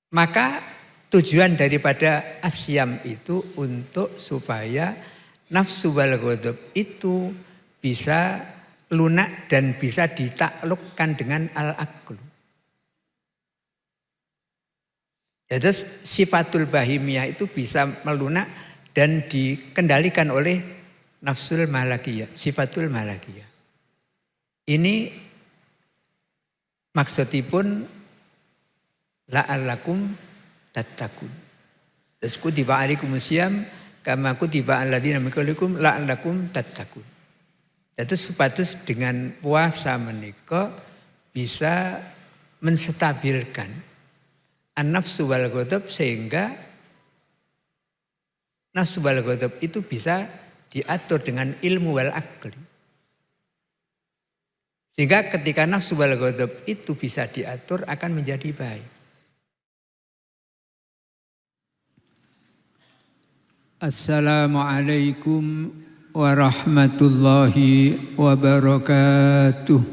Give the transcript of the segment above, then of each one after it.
Maka tujuan daripada asyam itu untuk supaya nafsu wal ghadab itu bisa lunak dan bisa ditaklukkan dengan al-aqlu. Jadi sifatul bahimiyah itu bisa melunak dan dikendalikan oleh nafsul malakiyah, sifatul malakiyah. Ini maksudipun la'allakum tattaqun. Terus kutiba alaikumusiyam kama kutiba alladzina min qablikum la'allakum tattaqun. Itu sepatus dengan puasa menika bisa menstabilkan an-nafsu wal ghadab sehingga nafsu wal ghadab itu bisa diatur dengan ilmu wal aqli. Sehingga ketika nafsu wal ghadab itu bisa diatur akan menjadi baik. Assalamualaikum warahmatullahi wabarakatuh.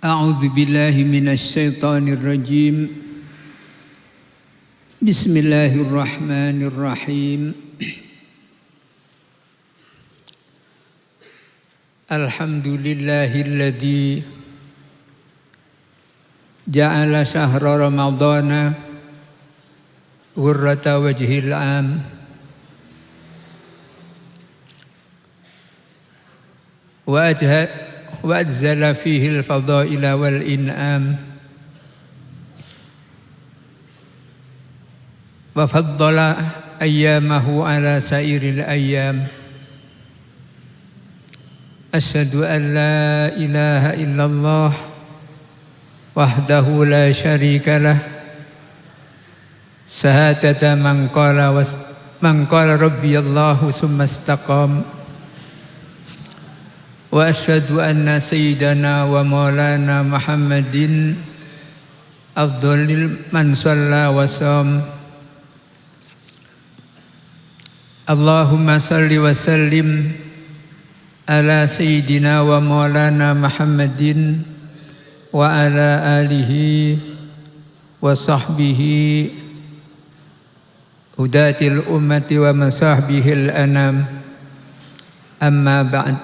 A'udzu billahi minasy syaithanir rajim. Bismillahirrahmanirrahim. Alhamdulillahilladzi ja'ala syahra ramadhana ghurrata wajhil am wa ajzala fihi al-fadaila wal in'am wa faddala ayyamahu ala sairil ayyam. Asyhadu an la ilaha illallah wahdahu la syarika lah syahadata man qala rabbiyallahu summa istaqam wa asyhadu anna sayyidana wa maulana Muhammadin afdhalil man shalla wa sham. Allahumma salli wa sallim ala sayyidina wa maulana Muhammadin wa ala alihi wa sahbihi hudatil ummati wa masahbihil anam. Amma ba'd.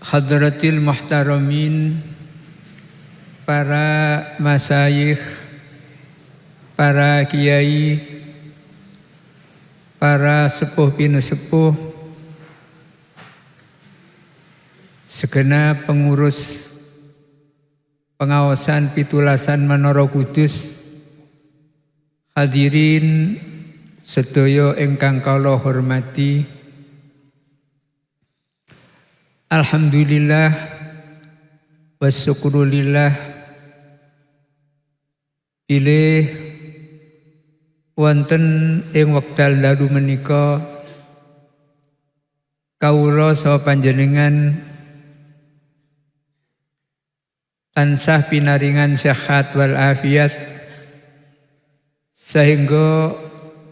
Hadratil muhtaramin, para masyayikh, para kiai, para sepuh pinesepuh, segenap pengurus pengawasan pitulasan Menara Kudus, hadirin sedaya ingkang kula hormati. Alhamdulillah wasyukrulillah pilih wonten ing wekdal dalu menika kawula saha panjenengan tansah pinaringan sehat wal afiat sehingga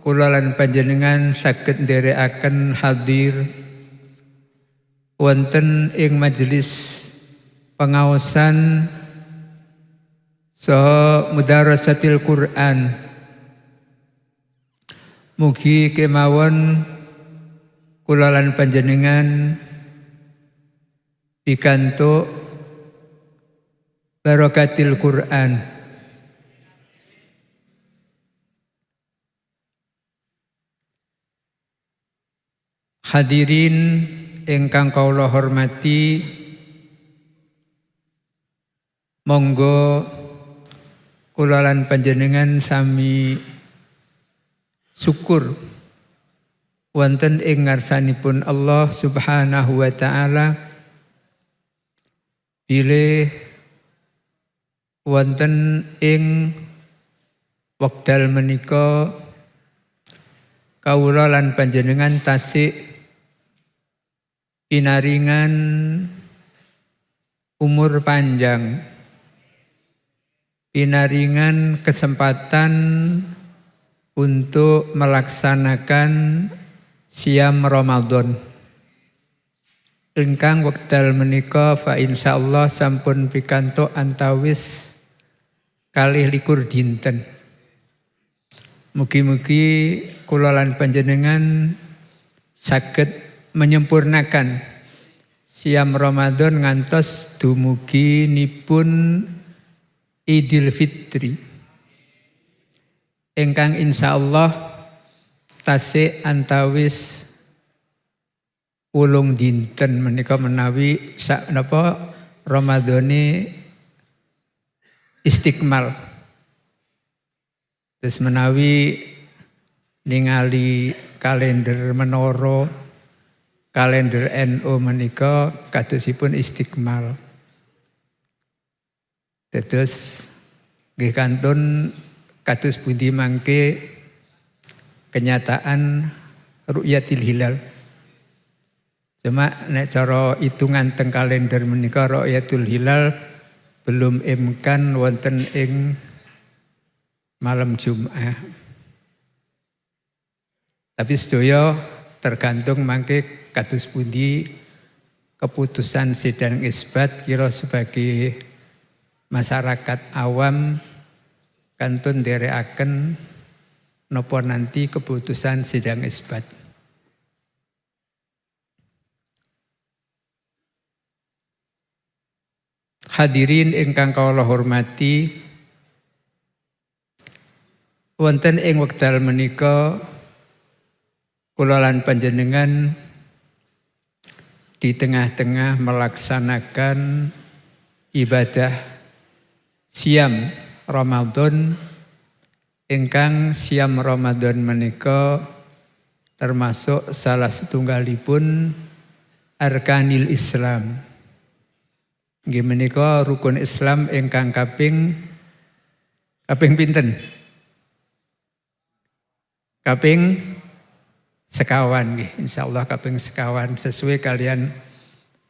kula lan panjenengan saged nderekaken hadir wonten ing majelis pengaosan saha mudarasatil Quran. Mugi kemawon kula lan panjenengan pikantuk barakatil Quran. Hadirin ingkang kula hormati, monggo kula lan panjenengan sami syukur wonten ing ngarsanipun Allah Subhanahu wa taala bilih wonten ing wekdal menika kawula lan panjenengan tasik pinaringan umur panjang, pinaringan kesempatan untuk melaksanakan siam Ramadan. Ingkang wekdal menika fa insyaallah sampun pikantuk antawis 21 dinten. Mugi-mugi kula lan panjenengan saged menyempurnakan siam Ramadan ngantos dumugi nipun Idul Fitri. Ingkang insyaallah tasih antawis 8 dinten menika menawi sak napa Ramadhane istiqmal. Terus menawi ningali kalender menara kalender NU menika kadosipun istiqmal. Terus nggih kantun kados pundi mangke kenyataan ru'yatil hilal. Cuma nek cara hitungan teng kalender menika ru'yatul hilal belum imkan wonten ing malam Jumat. Tapi sedaya tergantung mangke kados pundi keputusan sidang isbat kira sebagai masyarakat awam kantun nderekaken napa nanti keputusan sidang isbat. Hadirin ingkang kawula hormati, wonten ing wekdal menika kula lan panjenengan di tengah-tengah melaksanakan ibadah siam Ramadan. Ingkang siam Ramadan menika termasuk salah setunggalipun arkanil Islam. Nggih menika rukun Islam ingkang kaping pinten? Kaping sekawan nggih, insyaallah kaping sekawan sesuai kalian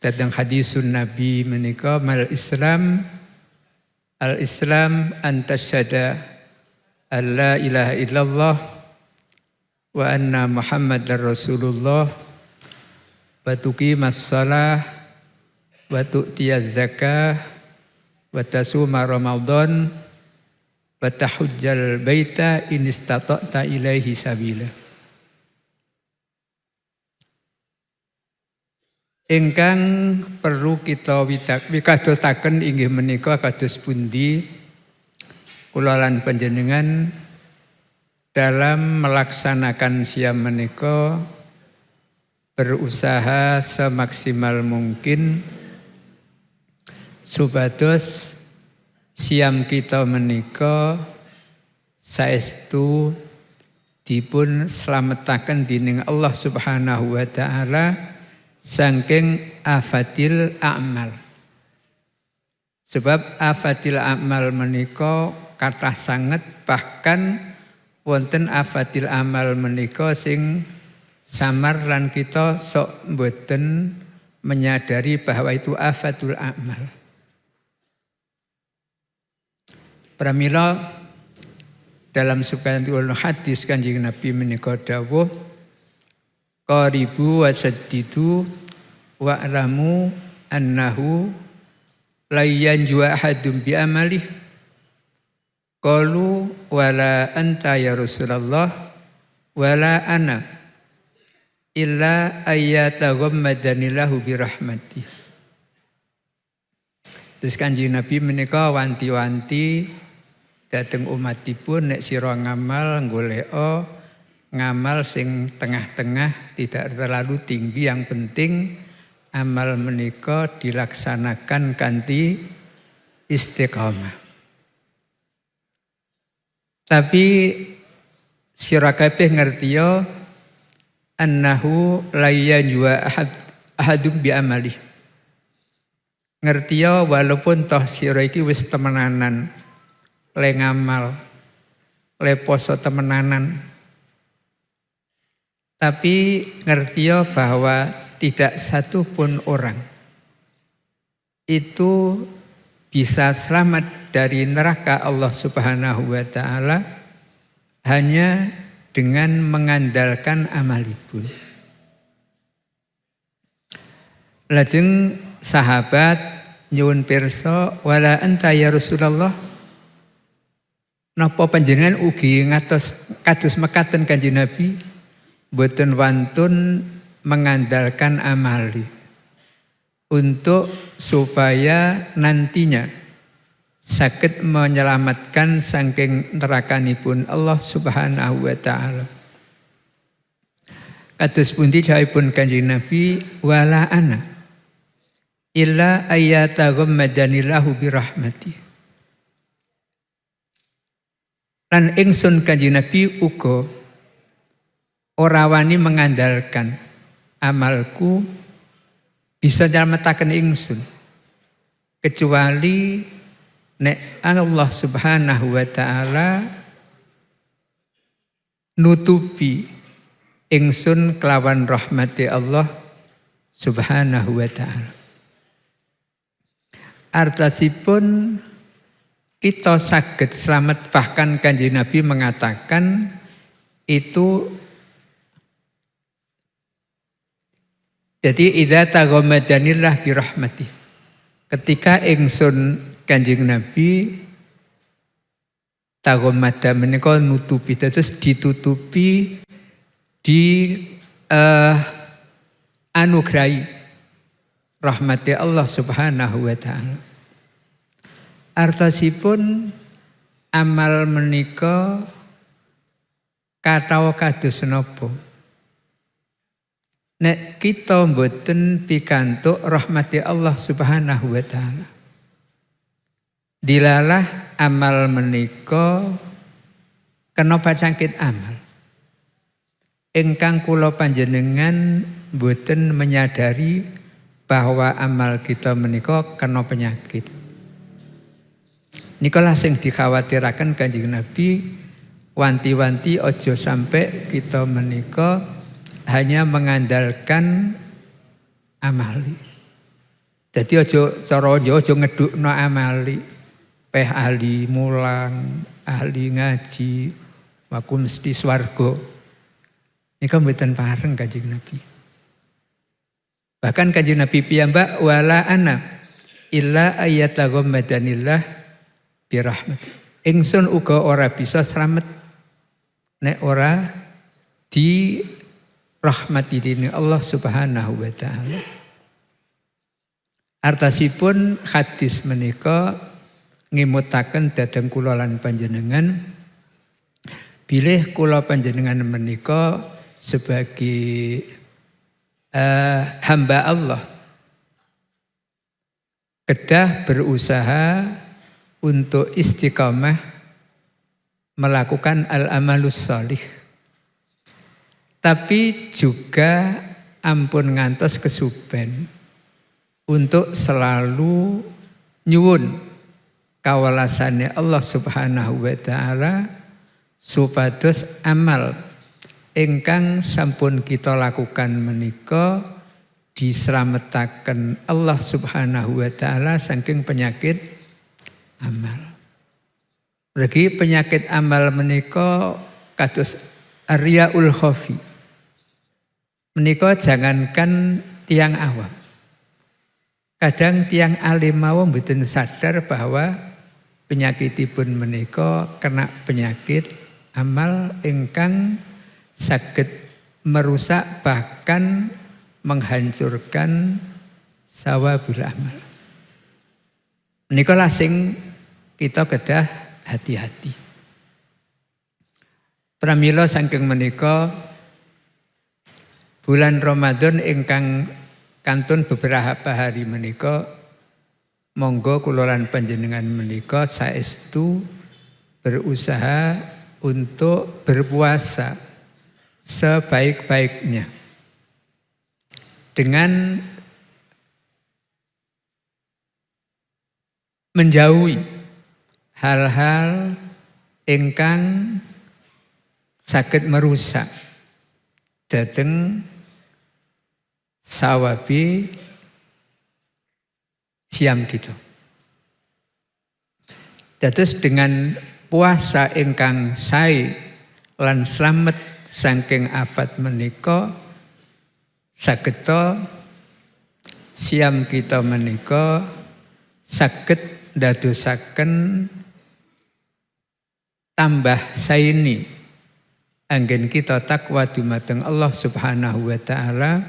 datang hadisun Nabi menika mal Islam al-Islam antasyhada alla ilaha illallah wa anna Muhammadar Rasulullah wa tuqimas shalah wa tu'tiyaz zakah wa tasuma Ramadan wa tahujjal baita in istata'ta ilaihi sabila. Ingkang perlu kita wikadosaken inggih menika kados pundi kula lan panjenengan dalam melaksanakan siam menika berusaha semaksimal mungkin supados siam kita menika saestu dipun slametaken dening Allah Subhanahu wa taala saking afatil a'mal. Sebab afatil a'mal menika kathah sanget, bahkan wonten afatil amal menika sing samar lan kita sok mboten menyadari bahwa itu afatul a'mal. Pramila dalam sebuah hadis Kanjeng Nabi menika dawuh qaribu wasaddidu wa'lamu annahu la yanju ahadun bi amalih qalu wala anta ya Rasulullah wala ana illa ayyataghammadanillahu birahmati. Terus Kanjeng Nabi menika wanti-wanti dhateng umatipun nek sira ngamal goleka ngamal sing tengah-tengah, tidak terlalu tinggi, yang penting amal menika dilaksanakan kanthi istiqamah. Tapi sira kabeh ngertiya annahu la yanjua ahadum bi amali. Ngertiya walaupun toh sira iki wis temenanan le ngamal, le poso temenanan, tapi ngertiya bahwa tidak satu pun orang itu bisa selamat dari neraka Allah Subhanahu wa taala hanya dengan mengandalkan amalipun. Lajeng sahabat nyuwun pirsa, wala anta ya Rasulullah, napa panjenengan ugi ngatos kados mekaten Kanjeng Nabi boten wantun mengandalkan amali untuk supaya nantinya saged menyelamatkan saking nerakanipun Allah Subhanahu wa taala. Kados pundi dawuhipun Kanjeng Nabi, wala ana illa ayyataghammadanillahu birahmati. Lan ingsun Kanjeng Nabi uga ora wani mengandalkan amalku bisa nyelametaken ingsun kecuali nek Allah Subhanahu wa taala nutupi ingsun kelawan rahmati Allah Subhanahu wa taala. Artasipun kita saged selamat, bahkan Kanjeng Nabi mengatakan itu jadi idza taghammadanillah birahmati. Ketika ingsun Kanjeng Nabi taghammada menika nutupi, terus ditutupi di anugrahi rahmati Allah Subhanahu wa taala. Artosipun amal menika katawa kados napa? Nek kita mboten pikantuk rahmati Allah Subhanahu wa taala, dilalah amal menika kenapa cangkit amal ingkang kula panjenengan mboten menyadari bahwa amal kita menika kena penyakit. Nikalah sing dikhawatiraken Kanjeng Nabi, wanti-wanti ojo sampai kita menika hanya mengandalkan amali. Jadi ojo cara ojo ngedukno amali. Peh ahli mulang, ahli ngaji, waku mesti swarga. Nika mboten pareng Kanjeng Nabi. Bahkan Kanjeng Nabi piyambak wala ana illa ayyataghammadanillah birahmati. Ingsun uga ora bisa slamet nek ora di rahmati dening Allah Subhanahu wa taala. Artasipun hadis menika ngimutaken dhateng kula lan panjenengan bilih kula panjenengan menika sebagai hamba Allah kedah berusaha untuk istiqamah melakukan al-amalus sholih, tapi juga ampun ngantos kesuben untuk selalu nyuwun kawalasane Allah Subhanahu wa taala supados amal ingkang sampun kita lakukan menika dislametaken Allah Subhanahu wa taala saking penyakit amal. Lagi penyakit amal menika kados riyaul khafi. Menika jangankan tiang awam. Kadang tiang alim mawon mboten sadar bahwa penyakitipun menika kena penyakit amal ingkang saged merusak bahkan menghancurkan sawabul amal. Menika lah sing kita kedah hati-hati. Pramila saking menika bulan Ramadan ingkang kantun beberapa hari menika monggo kula lan panjenengan menika saestu berusaha untuk berpuasa sebaik-baiknya dengan menjauhi hal-hal ingkang saged merusak dhateng sawabi siam kita. Dados dengan puasa ingkang sae lan slamet saking afat menika sageta siam kita menika saged ndadosaken tambah saini anggen kita takwa dumateng Allah Subhanahu wa taala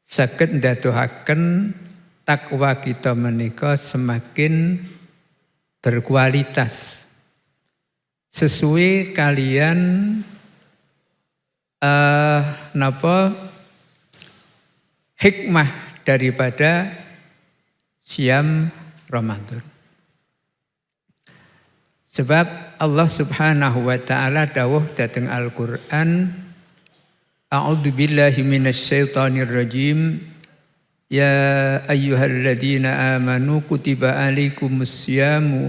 saged ndadosaken takwa kita menika semakin berkualitas sesuai kalian hikmah daripada siam Ramadan. Sebab Allah Subhanahu wa taala dawuh dhateng Al-Qur'an, A'udzubillahi minasyaitonir rajim. Ya ayyuhalladzina amanu kutiba alaikumusyamu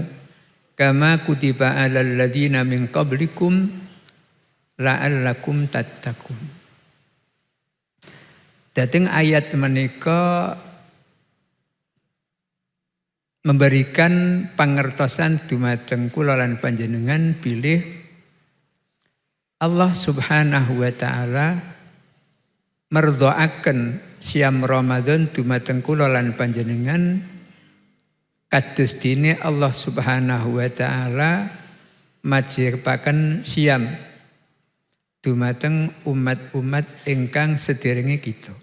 kama kutiba alal ladzina min qablikum la'allakum tattaqun. Dhateng ayat menika memberikan pangertosan dumateng kula lan panjenengan bilih Allah Subhanahu wa taala merdhoaken siam Ramadan dumateng kula lan panjenengan kados dene Allah Subhanahu wa taala majibaken siam dumateng umat-umat ingkang sederenge kita.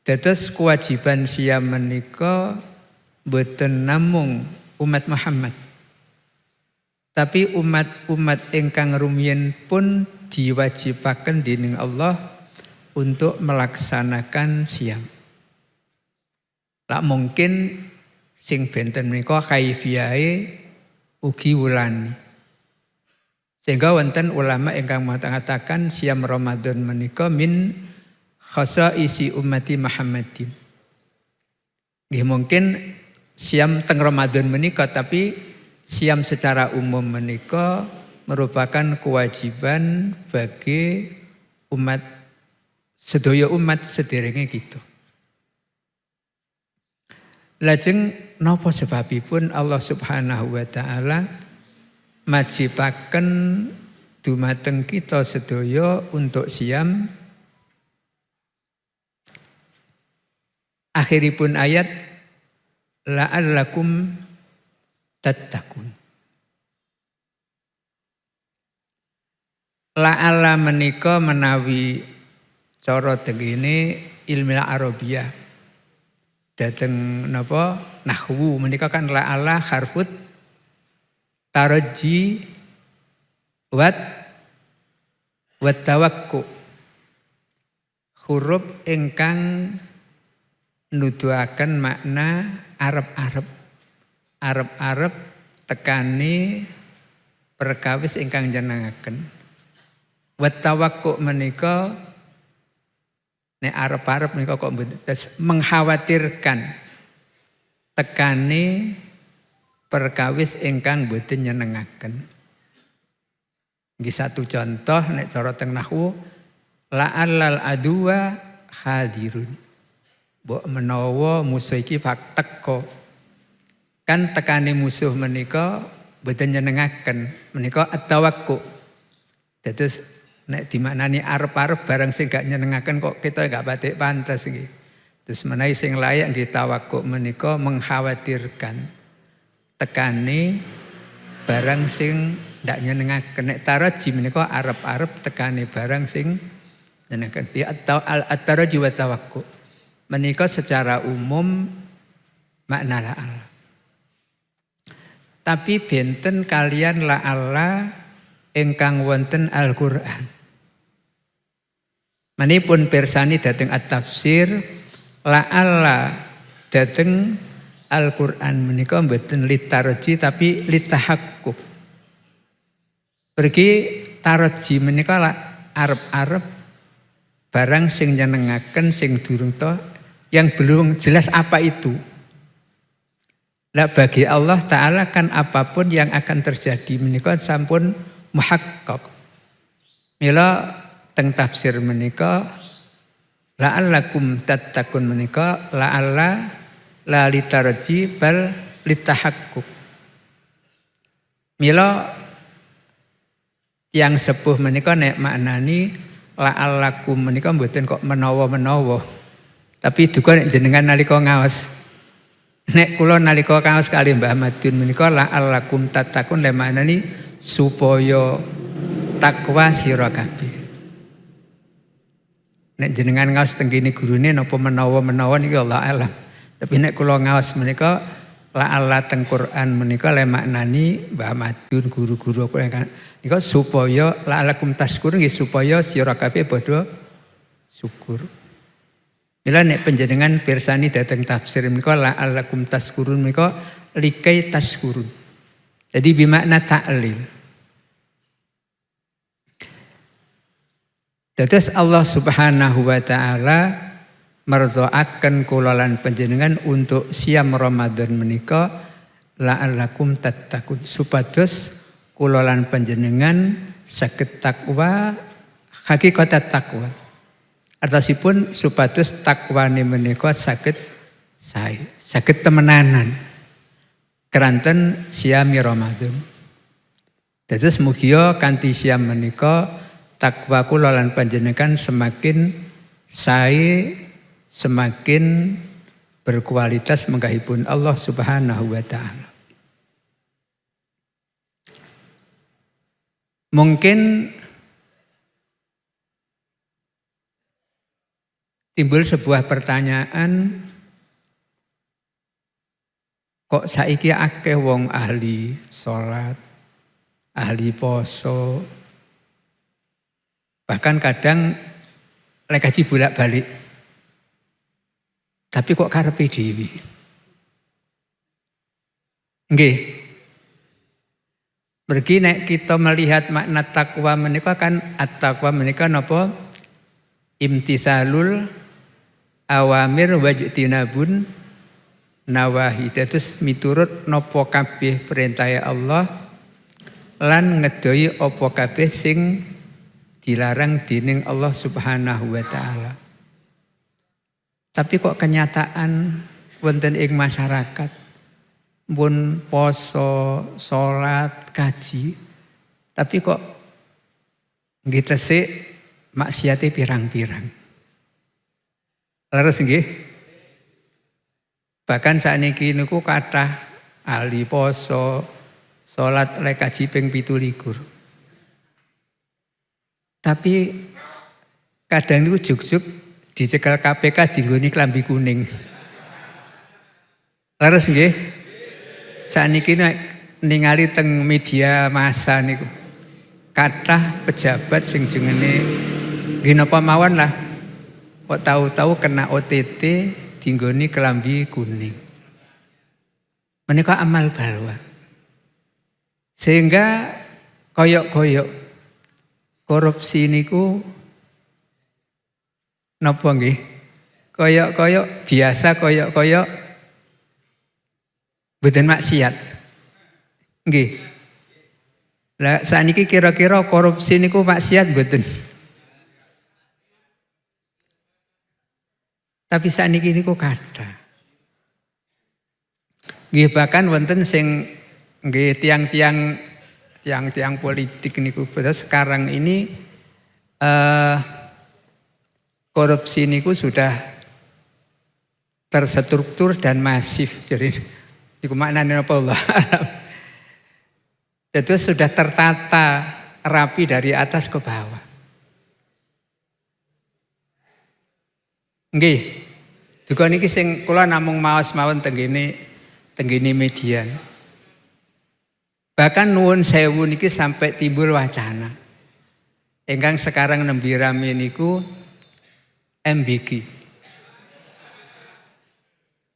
Dados kewajiban siam menika boten namung umat Muhammad, tapi umat-umat ingkang rumiyin pun diwajibaken dening Allah untuk melaksanakan siam. Lak mungkin sing benten menika kaifiyahe ugi wulani. Sehingga wonten ulama ingkang mengatakan siam Ramadan menika min khasaisi ummati Muhammadin. Nggih mungkin siam teng Ramadan menika, tapi siam secara umum menika merupakan kewajiban bagi umat sedaya umat sederenge kita. Lajeng napa sebabipun Allah Subhanahu wa taala majibaken dumateng kita sedaya untuk siam? Akhiripun ayat la'allakum tattaqun. La'alla menika menawi cara tengene ilmu Arabiyah. Dateng napa nahwu menika kan la'alla harfut taraji wat tawakkuk. Huruf ingkang nuduhaken makna arep-arep tekani perkawis ingkang njenengaken. Wat tawakkuk menika nek arep-arep menika kok mengkhawatirkan tekani perkawis ingkang boten nyenengaken. Nggih satu contoh nek cara teng nahwu la'allal aduwa hadirun. Mbok menawa musuh iki teka. Kan tekane musuh menika boten nyenengaken, menika at-tawakkuk. Dados nek dimaknani arep-arep barang sing gak nyenengaken kok kita gak batik pantes iki. Terus menawi sing layak nggih tawakkuk menika mengkhawatirkan tekane barang sing ndak nyenengaken. Nek taraji menika arep-arep tekane barang sing nyenengaken. Atau at-taraji wa tawakkuk menika secara umum makna la'alla. Tapi benten kalian la'alla ingkang wonten Al-Qur'an. Manipun pirsani dhateng at-tafsir la'alla dhateng Al-Qur'an menika mboten litaraji tapi litahaqquk. Pergi taraji menika arep-arep barang sing nyenengaken sing durung to yang belum jelas apa itu. Lah bagi Allah Ta'ala kan apapun yang akan terjadi menika sampun muhaqqaq. Mila teng tafsir menika la'allakum tattaqun menika la'alla la litarji bal litahaqquk. Mila Yang sepuh menika nek maknani la'allakum menika mboten kok menawa-menawa. Tapi duka nek jenengan nalika ngaos. Nek kula nalika ngaos kali Mbah Madiun menika la'allakum tattaqun le maknani supaya takwa sira kabeh. Nek jenengan ngaos teng kene gurune napa menawa-menawa niki Allah alam. Tapi nek kula ngaos menika la'alla teng Quran menika le maknani Mbah Madiun guru-guru nika supaya la'allakum tashkurun nggih supaya sira kabeh padha syukur. Mila nek panjenengan pirsani dhateng tafsir menika la'allakum tashkurun menika likai tashkurun. Jadi bimakna ta'lil. Dados Allah Subhanahu wa taala merdoaken kula lan panjenengan untuk siam Ramadan menika la'allakum tattaqun supados kula lan panjenengan saged takwa hakikat takwa. Artosipun supados takwane menika saged sae, saged temenanan keranten siami Ramadan. Dados mugia kanthi siam menika takwa kula lan panjenengan semakin sae, semakin berkualitas menggahipun Allah Subhanahu wa taala. Mungkin timbul sebuah pertanyaan, kok saiki akeh wong ahli salat, ahli poso, bahkan kadang lek kaji bolak-balik. Tapi kok karepe dhewe. Nggih. Mergi nek kita melihat makna takwa menika kan at-taqwa menika napa? Imtisalul awamir wajtinabun nawahi. Terus miturut napa kabeh perintah Allah lan ngedohi apa kabeh sing dilarang dening Allah Subhanahu wa taala. Tapi kok kenyataan wonten ing masyarakat pun poso, salat, kaji, tapi kok nggih tesik maksiate pirang-pirang. Leres nggih? Bahkan sakniki niku kathah ahli poso, salat lek kaji ping 17. Tapi kadang niku juk-juk dicekel KPK dinggoni klambi kuning. Leres nggih? Sakniki nek ningali teng media massa niku kathah pejabat sing jenenge nggih napa mawon lah. Kok tahu-tahu kena OTT dinggoni klambi kuning. Menika amal balwa. Sehingga koyok-koyok korupsi niku napa nggih? Koyok-koyok biasa koyok-koyok mboten maksiat. Nggih. Lah sakniki kira-kira korupsi niku maksiat mboten? Tapi sakniki niku kathah. Nggih bahkan wonten sing nggih tiang-tiang politik niku sekarang ini korupsi niku sudah terstruktur dan masif. Jadi iku maknane apa Allah. Itu sudah tertata rapi dari atas ke bawah. Nggih. Duga niki sing kula namung maos mawon tenggene media. Bahkan nuwun sewu niki sampai timbul wacana. Ingkang sekarang nembe rame niku MBG.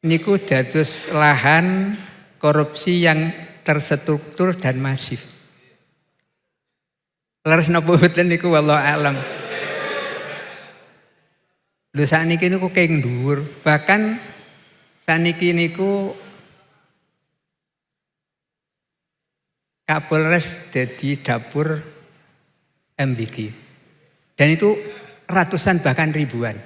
Niku dados lahan korupsi yang terstruktur dan masif. Leres napa mboten niku wallahu alam. Lho sakniki niku keng dhuwur, bahkan sakniki niku Kapolres jadi dapur MBG. Dan itu ratusan bahkan ribuan.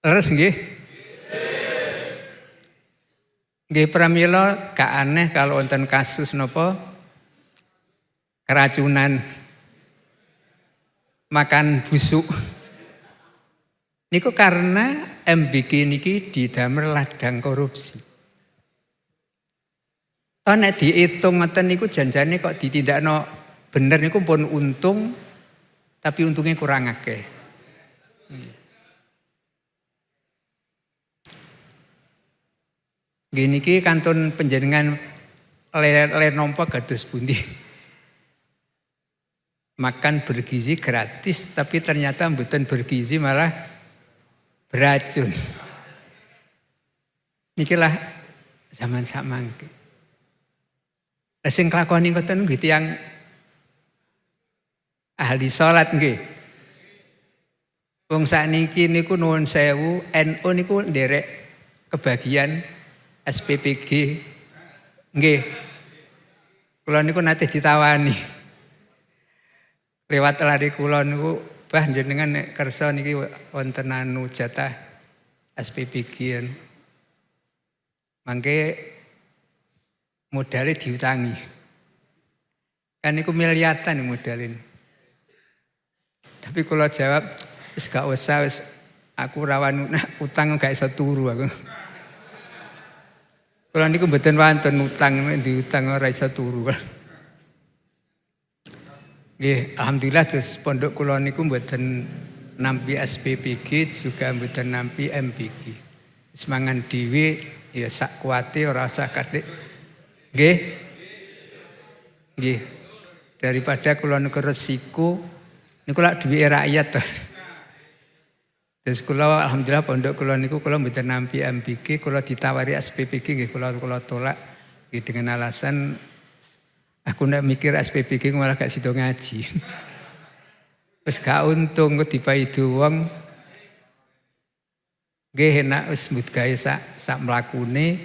Leres nggih? Nggih pramila gak aneh kalau wonten kasus napa keracunan makan busuk. Niku karena MBG niki didamel ladang korupsi. Toh nek diitung ngeten niku janjane kok ditindakno bener niku pun untung tapi untungnya kurang akeh. Gini ki kantun panjenengan le nompo kados pundi. Makan bergizi gratis tapi ternyata mboten bergizi malah beracun. Nikilah zaman samangke. Lah sing nglakoni ngoten nggih tiyang ahli salat nggih. Wong sakniki niku nuwun sewu, NU niku nderek kebagian SPPG. Nggih. Kula niku nate ditawani. Lewat lari kula niku, "Bah jenengan nek kersa niki wonten anu jatah SPPG." Mangke modalnya diutangi. Kan niku miliatan modalin. Tapi kula jawab, wis gak usah, wis aku rawan utang gak iso turu aku. Kula niku mboten wonten utang, diutang ora iso turu. Nggih, alhamdulillah terus pondok kula niku mboten nampi SPPG juga mboten nampi MBG. Semangan dhewe ya sak kuwate ora usah kathik. Nggih. Nggih. Daripada kula niku resiko niku lak duwe rakyat to. Terus kula alhamdulillah pondok kula niku kula mboten nampi MBG, kula ditawari SPPG nggih kula tolak nggih dengan alasan aku nek mikir SPPG malah gak sido ngaji. Wis gak untung kok dipaidu wong. Nggih enak wis mbut gawe sak mlakune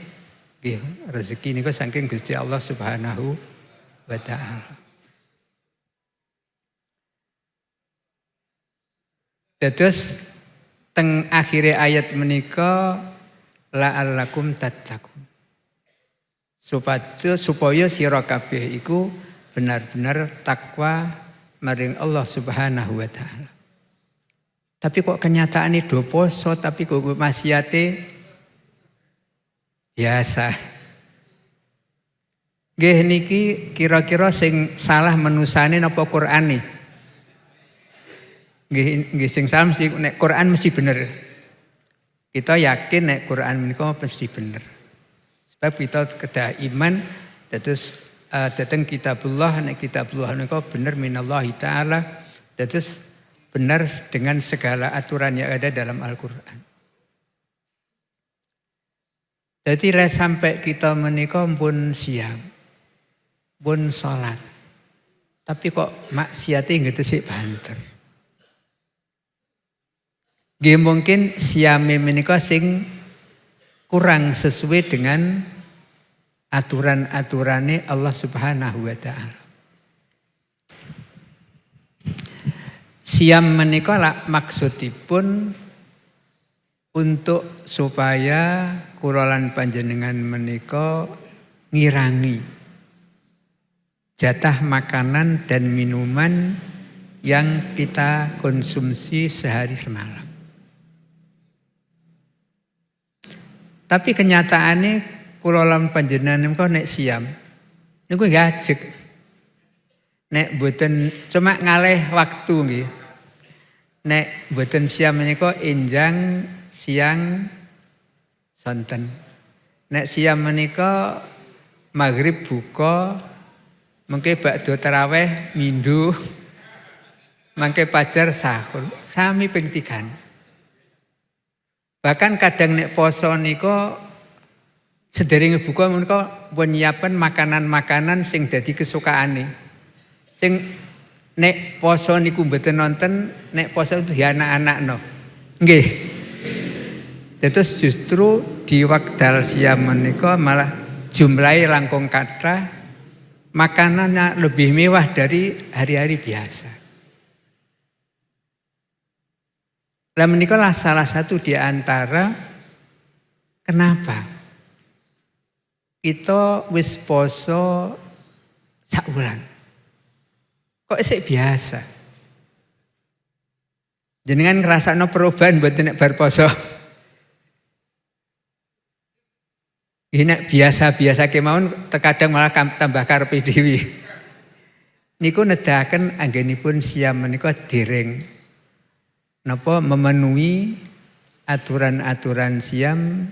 nggih rezeki niku saking Gusti Allah Subhanahu wa taala. Dados teng akhire ayat menika la'allakum tattaqun. Supaya sira kabeh iku benar-benar takwa maring Allah Subhanahu wa taala. Tapi kok kenyataane do poso tapi kok maksiate biasa. Nggih niki kira-kira sing salah menusane napa Qur'ane? Nggih sing salah mesti nek Qur'an mesti bener. Kita yakin nek Qur'an menika mesti bener. Sebab kita kedah iman terus datang kitabullah, nek kitabullah niku bener minallahi taala, terus benar dengan segala aturan yang ada dalam Al-Qur'an. Jadi lek sampai kita menika pun siam, pun salat. Tapi kok maksiate ngetesi banter. Nggih mungkin siame menika sing kurang sesuai dengan aturan-aturane Allah Subhanahu wa taala. Siam menika maksudipun untuk supaya kula lan panjenengan menika ngirangi jatah makanan dan minuman yang kita konsumsi sehari semalam. Tapi kenyataannya kula lan panjenengan niku nek siam niku gajeg. Nek mboten cuma ngalih waktu nggih. Nek mboten siam menika enjang siang sonten. Nek siam menika maghrib buka mengke bakdo tarawih mindu mangke fajar sahur sami ping 3. Bahkan kadang nek poso nika sedherenge buka menika pun nyiapen makanan-makanan sing dadi kesukaane. Sing nek poso niku mboten nonton, nek poso itu ya anak-anakno. Nggih. Terus justru di wekdal siam menika malah jumlahe langkung kathah, makanannya lebih mewah dari hari-hari biasa. Lah menikalah salah satu di antara kenapa kita wis poso sak wulan. Kok isih biasa? Jenengan ngrasakno perubahan mboten nek bar poso? Ini biasa-biasa kemawon terkadang malah tambah karepe dhewe. Niku nedahaken anggenipun siam menika dereng napa memenuhi aturan-aturan siam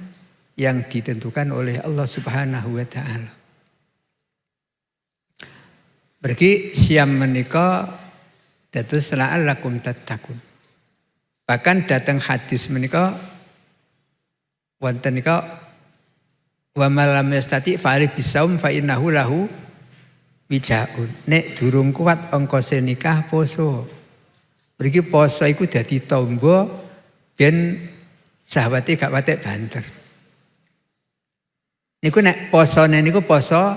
yang ditentukan oleh Allah Subhanahu wa taala. Berarti siam menika dados la'allakum tattaqun. Bahkan datang hadis menika wonten nika wa malam yastati fa'ali bisaum fa innahu lahu wijaun. Nek durung kuat ongkose nikah poso. Mriki poso iku dadi tombo ben sahwate gak watek banter. Niku nek posone niku poso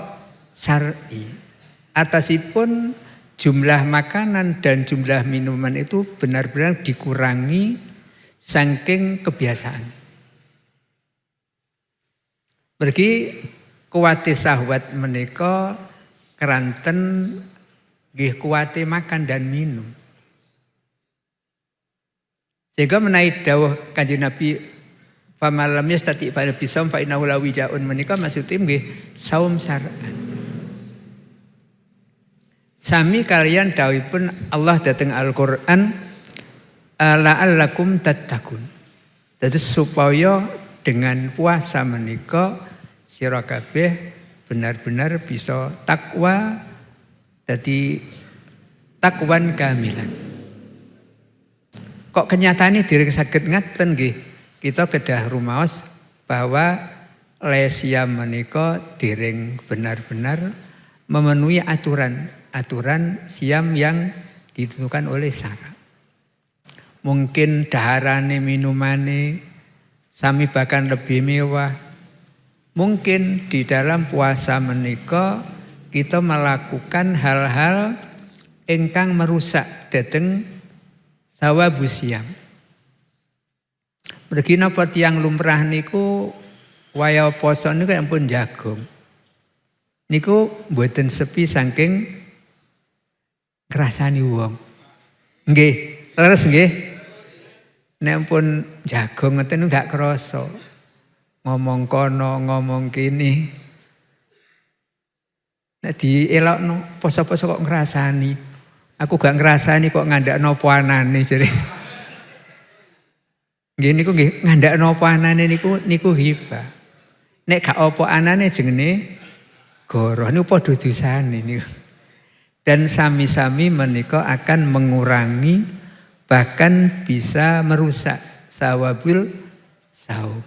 syar'i. Atasipun jumlah makanan dan jumlah minuman itu benar-benar dikurangi saking kebiasaan. Bergi kuwate sahwat menika keranten nggih kuwate makan dan minum. Sehingga menawi dawuh Kanjeng Nabi famalam yastati fa'al bisawm fa innahu la wijaun menika maksudipun nggih saum syar'an. Sami kalian dawuhipun Allah dhateng Al-Qur'an la'allakum tattaqun. Dadi supaya dengan puasa menika sira kabeh benar-benar bisa takwa dadi takwan kamilan. Kok kenyataane dereng saged ngaten nggih. Kita kedah rumaos bahwa lesia menika dereng benar-benar memenuhi aturan siam yang ditentukan oleh syara. Mungkin daharane minumane sami bahkan lebih mewah. Mungkin di dalam puasa menika kita melakukan hal-hal ingkang merusak dhateng sawabus siam. Mergi napa tiyang lumrah niku waya poso niku ampun jagung. Niku mboten sepi saking ngrasani wong. Nggih, leres nggih. Nek pun jagung ngeten gak krasa. Ngomong kono, ngomong kini. Nek dielokno poso-poso kok ngrasani. Aku gak ngrasani kok ngandakno apa anane jare. Nggih niku nggih ngandakno apa anane niku hibah. Nek gak apa anane jenenge goroh niku padha dosane niku. Dan sami-sami menika akan mengurangi bahkan bisa merusak sawabul saum.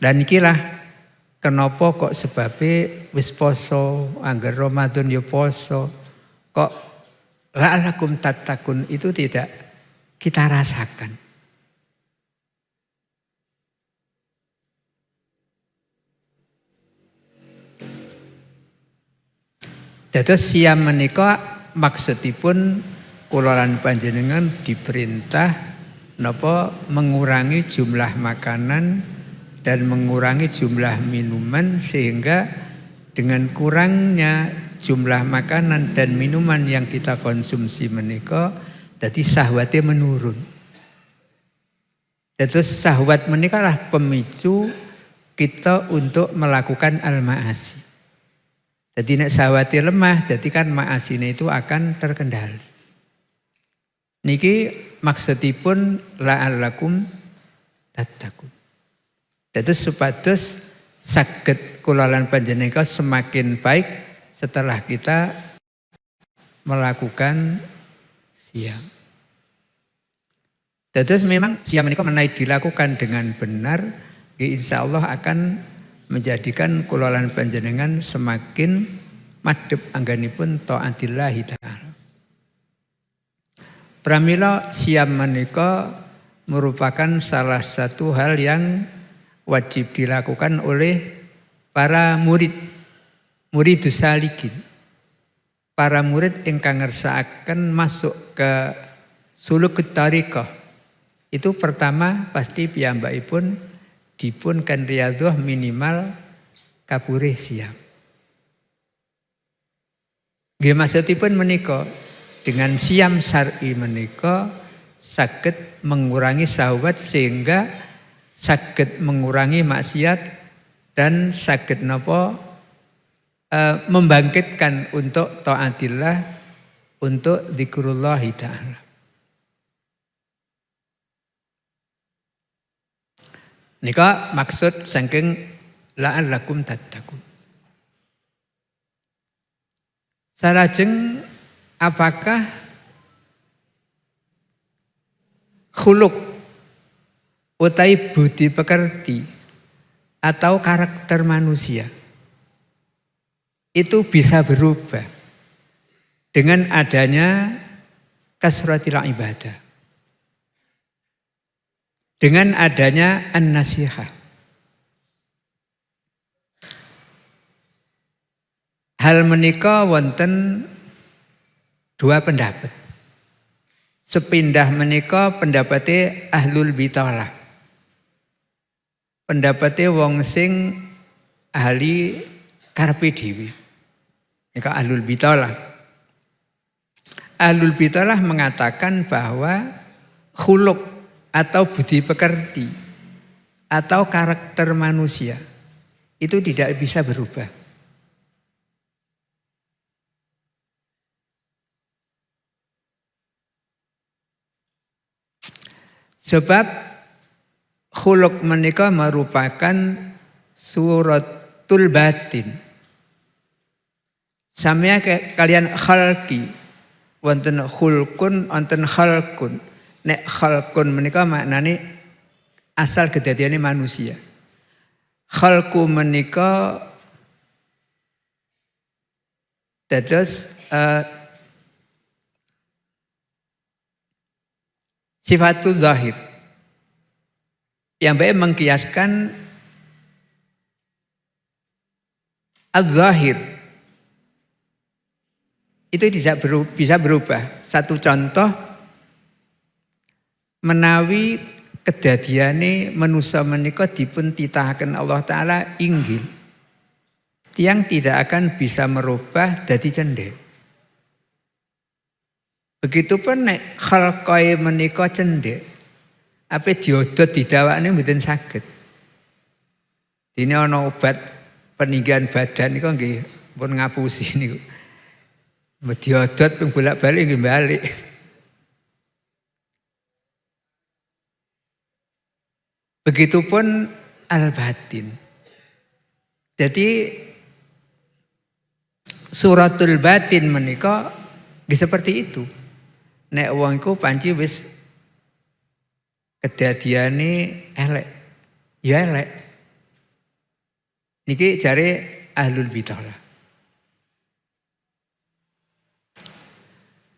Dan ikilah kenapa kok sebabe wis poso, angger Ramadan ya poso, kok la'allakum tattaqun itu tidak kita rasakan. Dados siam menika maksudipun kula lan panjenengan diperintah napa mengurangi jumlah makanan dan mengurangi jumlah minuman sehingga dengan kurangnya jumlah makanan dan minuman yang kita konsumsi menika dadi sahwate menurun. Dados sahwat menika lah pemicu kita untuk melakukan al-ma'asi. Jadi nek sahwate lemah, jadi kan ma'asine itu akan terkendali. Niki maksudipun la'allakum tattaqun. Dados supados saged kula lan panjenengan semakin baik setelah kita melakukan siam. Dados memang siam menika menawi dilakukan dengan benar, insyaallah akan menjadikan kula lan panjenengan semakin madhep anggenipun taatillahi ta'ala. Pramila siam menika merupakan salah satu hal yang wajib dilakukan oleh para muridus salikin. Para murid ingkang ngersakaken masuk ke suluk thariqah. Itu pertama pasti piyambakipun dipun kan riyadhah minimal kapure siap. Nggih maksudipun menika dengan siam syar'i menika saged mengurangi syahwat sehingga saged mengurangi maksiat dan saged napa membangkitkan untuk taatillah, untuk zikrullah ta'ala. Nika maksud saking la'allakum tattaqun. Salajeng apakah khuluk utai budi pekerti atau karakter manusia itu bisa berubah dengan adanya kasratil ibadah, dengan adanya an-nasihah. Hal menika wonten dua pendapat. Sepindah menika pendapate ahlul bitalah. Pendapate wong sing ahli karepe dhewe. Nika ahlul bitalah. Ahlul bitalah mengatakan bahwa khuluk atau budi pekerti atau karakter manusia itu tidak bisa berubah. Sebab khuluk menika merupakan suratul batin. Samia kalian khalqi, wonten khulqun, wonten khalqun. Nek khalqun menika maknane asal kedadiane manusia. Khalqu menika dados sifatul zahir. Yang baik mengkiaskan al-zahir itu tidak bisa berubah. Satu contoh, menawi kedadiane manusia menika dipun titahaken Allah Ta'ala inggil, tiang tidak akan bisa merubah dadi cendhek. Begitupun nek khalqai menika cendhek, ape diodot didawakne mboten saged. Dene ana obat peninggian badan niku nggih pun ngapusi niku. Mbok diodot ping bolak-balik nggih balik. Begitupun al-batin. Jadi suratul batin menika nggih seperti itu. Nek wong iku panci wis kedadiane elek, ya elek. Niki jare ahlul bitalah.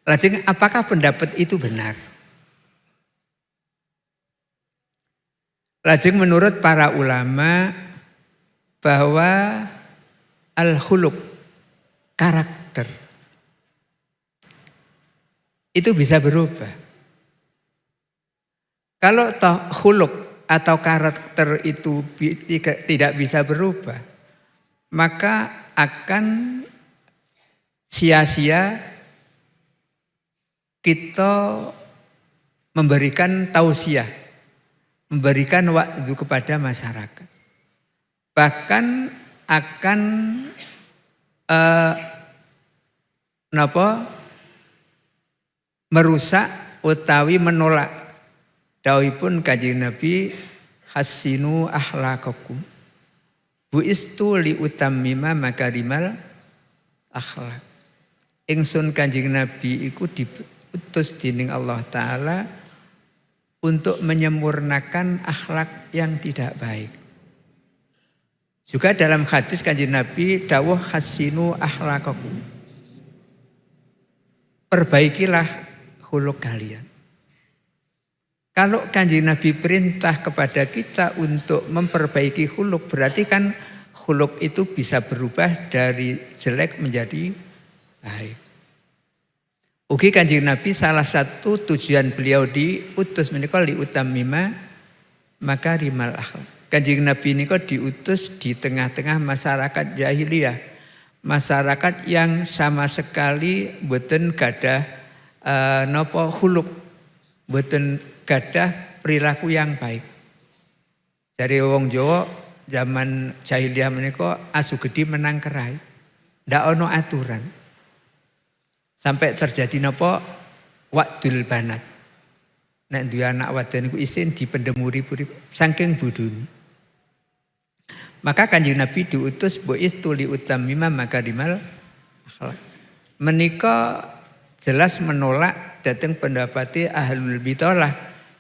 Lajeng apakah pendapat itu benar? Lajeng menurut para ulama bahwa al-khuluq, karakter, itu bisa berubah. Kalau toh khuluk atau karakter itu tidak bisa berubah, maka akan sia-sia kita memberikan tausiah, memberikan waktu kepada masyarakat. Bahkan akan merusak utawi menolak dawuhipun Kanjeng Nabi, hasinu akhlaqakum buistu li utammima makarimal akhlak. Ingsun Kanjeng Nabi iku diutus dening Allah Ta'ala untuk menyempurnakan akhlak yang tidak baik. Juga dalam hadis Kanjeng Nabi dawuh hasinu akhlaqakum, perbaikilah khuluk kalian. Kalau Kanjeng Nabi perintah kepada kita untuk memperbaiki khuluk, berarti kan khuluk itu bisa berubah dari jelek menjadi baik. Ugi Kanjeng Nabi salah satu tujuan beliau diutus menika li utammima makarimal akhlak. Kanjeng Nabi niku diutus di tengah-tengah masyarakat jahiliyah. Masyarakat yang sama sekali boten gadah napa khuluq, boten gadah perilaku yang baik. Dari wong Jawa zaman jahiliyah menika asu gedhi menang kerai. Ndak ono aturan. Sampai terjadi napa wa'dul banat. Nek duwe anak wadon niku isin dipendem urip-urip saking bodhone. Maka Kanjeng Nabi diutus bu'istu li utammima makarimal akhlak. Menika jelas menolak datang pendapati ahlul bid'ah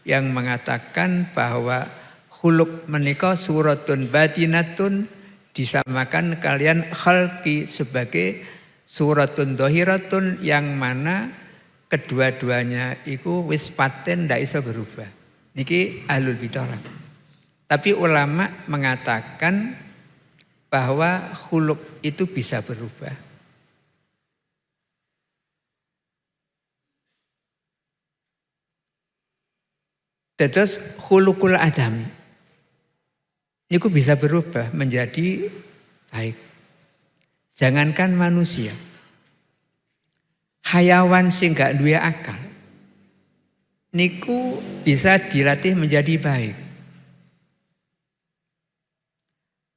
yang mengatakan bahwa khuluq menika suratun batinatun disamakan kalian khalqi sebagai suratun dohiratun yang mana kedua-duanya itu wis paten ndak iso berubah. Niki ahlul bid'ah. Tapi ulama mengatakan bahwa khuluq itu bisa berubah. Terus khuluqul adami niku bisa berubah menjadi baik. Jangankan manusia. Hayawan sing gak duwe akal niku bisa dilatih menjadi baik.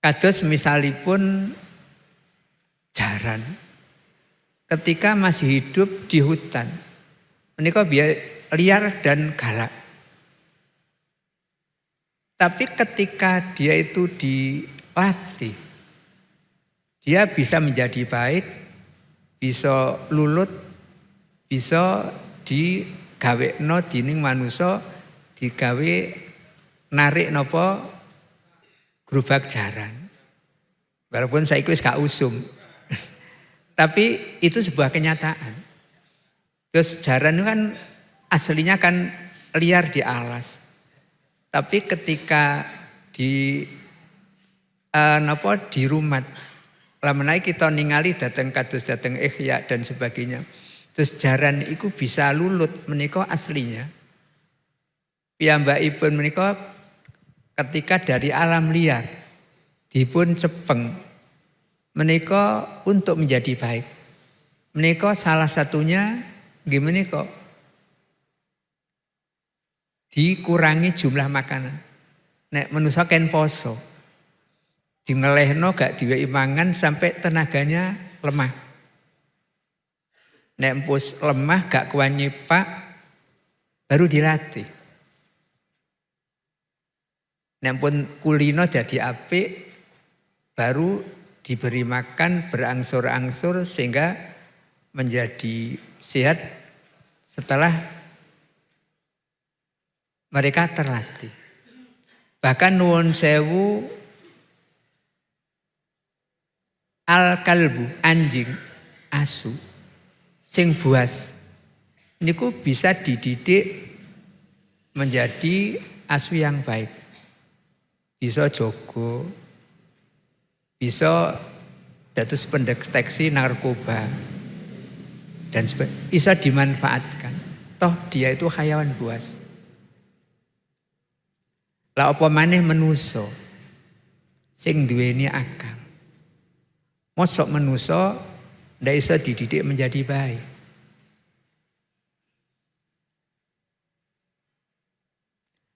Kados misalipun jaran ketika masih hidup di hutan menika liar dan galak. Tapi ketika dia itu dilatih, dia bisa menjadi baik, bisa lulut, bisa digawekno dening manusa, digawe narik napa gerobak jaran. Walaupun saiki wis gak usum. Tapi itu sebuah kenyataan. Terus jaran itu kan aslinya kan liar di alas. Tapi ketika di rumat, lamunai kita ningali dateng kados dateng ihya dan sebagainya. Terus jaran itu bisa lulut menika aslinya. Piyambakipun menika ketika dari alam liar dipun cepeng menika untuk menjadi baik. Menika salah satunya gimana kok dikurangi jumlah makanan. Nek manusa ken poso dingelehno gak diwehi mangan sampai tenaganya lemah. Nek empus lemah gak kuat nyepak baru dilatih. Nek pun kulino jadi apik baru diberi makan berangsur-angsur sehingga menjadi sehat setelah mereka terlatih. Bahkan nuwun sewu al-kalbu, anjing, asu, sing buas, niku bisa dididik menjadi asu yang baik. Bisa jogo, bisa dados pendeteksi narkoba, dan bisa dimanfaatkan. Toh dia itu hayawan buas. Lah apa maneh menuso sing duweni akal. Mosok menuso ndak iso dididik menjadi baik.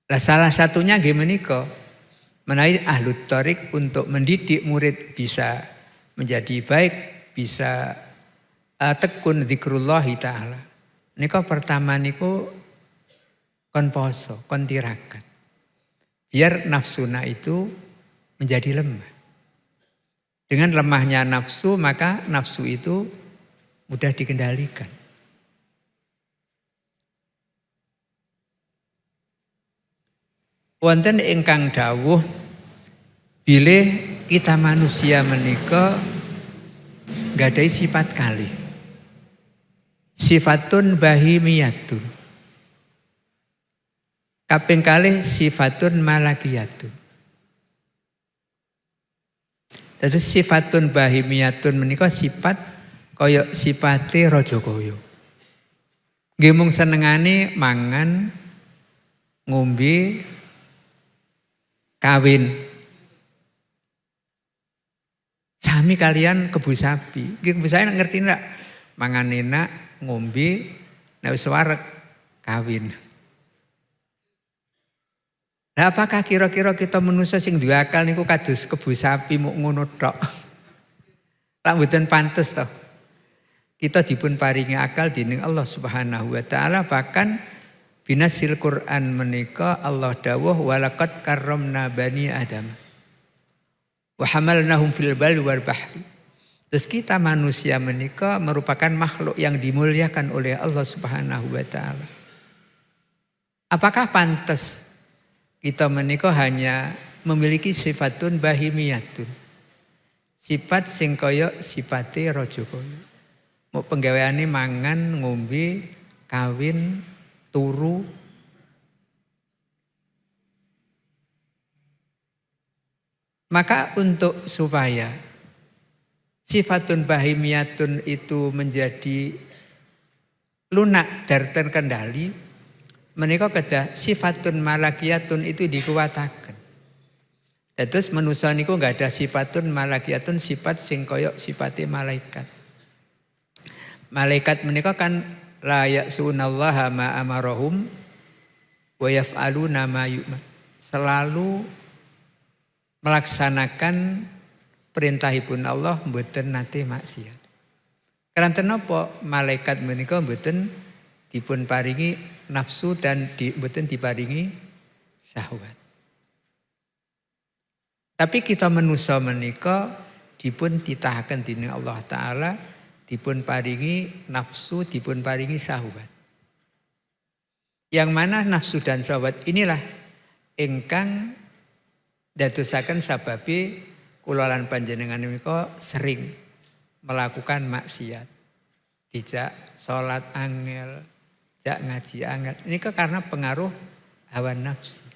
Lah salah satunya nggih menika menawi ahlu thariq untuk mendidik murid bisa menjadi baik, bisa tekun zikrullahi ta'ala. Nika pertama niku kon poso, kon tirakat. Biar nafsuna itu menjadi lemah. Dengan lemahnya nafsu, maka nafsu itu mudah dikendalikan. Wonten ingkang dawuh bilih kita manusia menika gadai sifat kalih. Sifatun bahimiyatun. Kaping kalih sifatun malakiyatun. Terus sifatun bahimiyatun menika sifat kaya sipate raja kaya. Nggih mung senengane mangan, ngombe, kawin. Sami kalian kebo sapi. Kebo sapi ngerti ndak? Mangan enak, ngombe, nek wis wareg kawin. Nah, apakah kira-kira kita manusia sing duwe akal niku kados kebo sapi muk ngono tok? Lah mboten pantes toh. Kita dipun paringi akal dening Allah Subhanahu wa taala, bahkan binasil Quran menika Allah dawuh walaqad karramna bani Adam wa hamalnahum fil barri wal bahri. Terus kita manusia menika merupakan makhluk yang dimuliakan oleh Allah Subhanahu wa taala. Apakah pantas kita menika hanya memiliki sifatun bahimiyatun? Sifat sing kaya sipate raja kaya. Mau penggaweane mangan, ngombe, kawin, turu. Maka untuk supaya sifatun bahimiyatun itu menjadi lunak dan terkendali, menika kedah sifatun malakiyatun itu dikuatakan. Terus manusia niku enggak ada sifatun malakiyatun, sifat sing kaya sifate malaikat. Malaikat menika kan la ya'sunallaha ma amarahum wa yaf'aluna ma yu'mar. Selalu melaksanakan perintahipun Allah mboten nate maksiat. Keranten napa malaikat menika mboten dipun paringi nafsu dan mboten diparingi syahwat. Tapi kita manusia menika dipun titahaken dening Allah taala, dipun paringi nafsu, dipun paringi syahwat. Yang mana nafsu dan syahwat inilah ingkang dadosaken sababe kula lan panjenengan menika sering melakukan maksiat. Dijak salat angel, jak ngaji angel. Ini karena pengaruh hawa nafsu.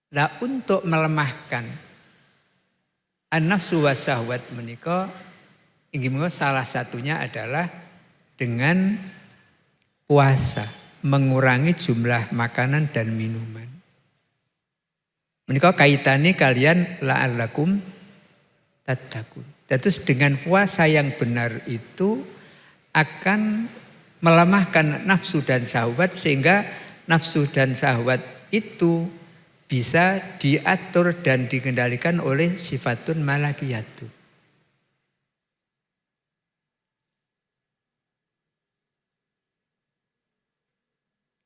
Nah, untuk melemahkan an-nafsu wa syahwat menika inggih menika salah satunya adalah dengan puasa, mengurangi jumlah makanan dan minuman. Menika kaitane kalian la'allakum tattaqun. Terus dengan puasa yang benar itu akan melemahkan nafsu dan syahwat sehingga nafsu dan syahwat itu bisa diatur dan dikendalikan oleh sifatun malakiyatu.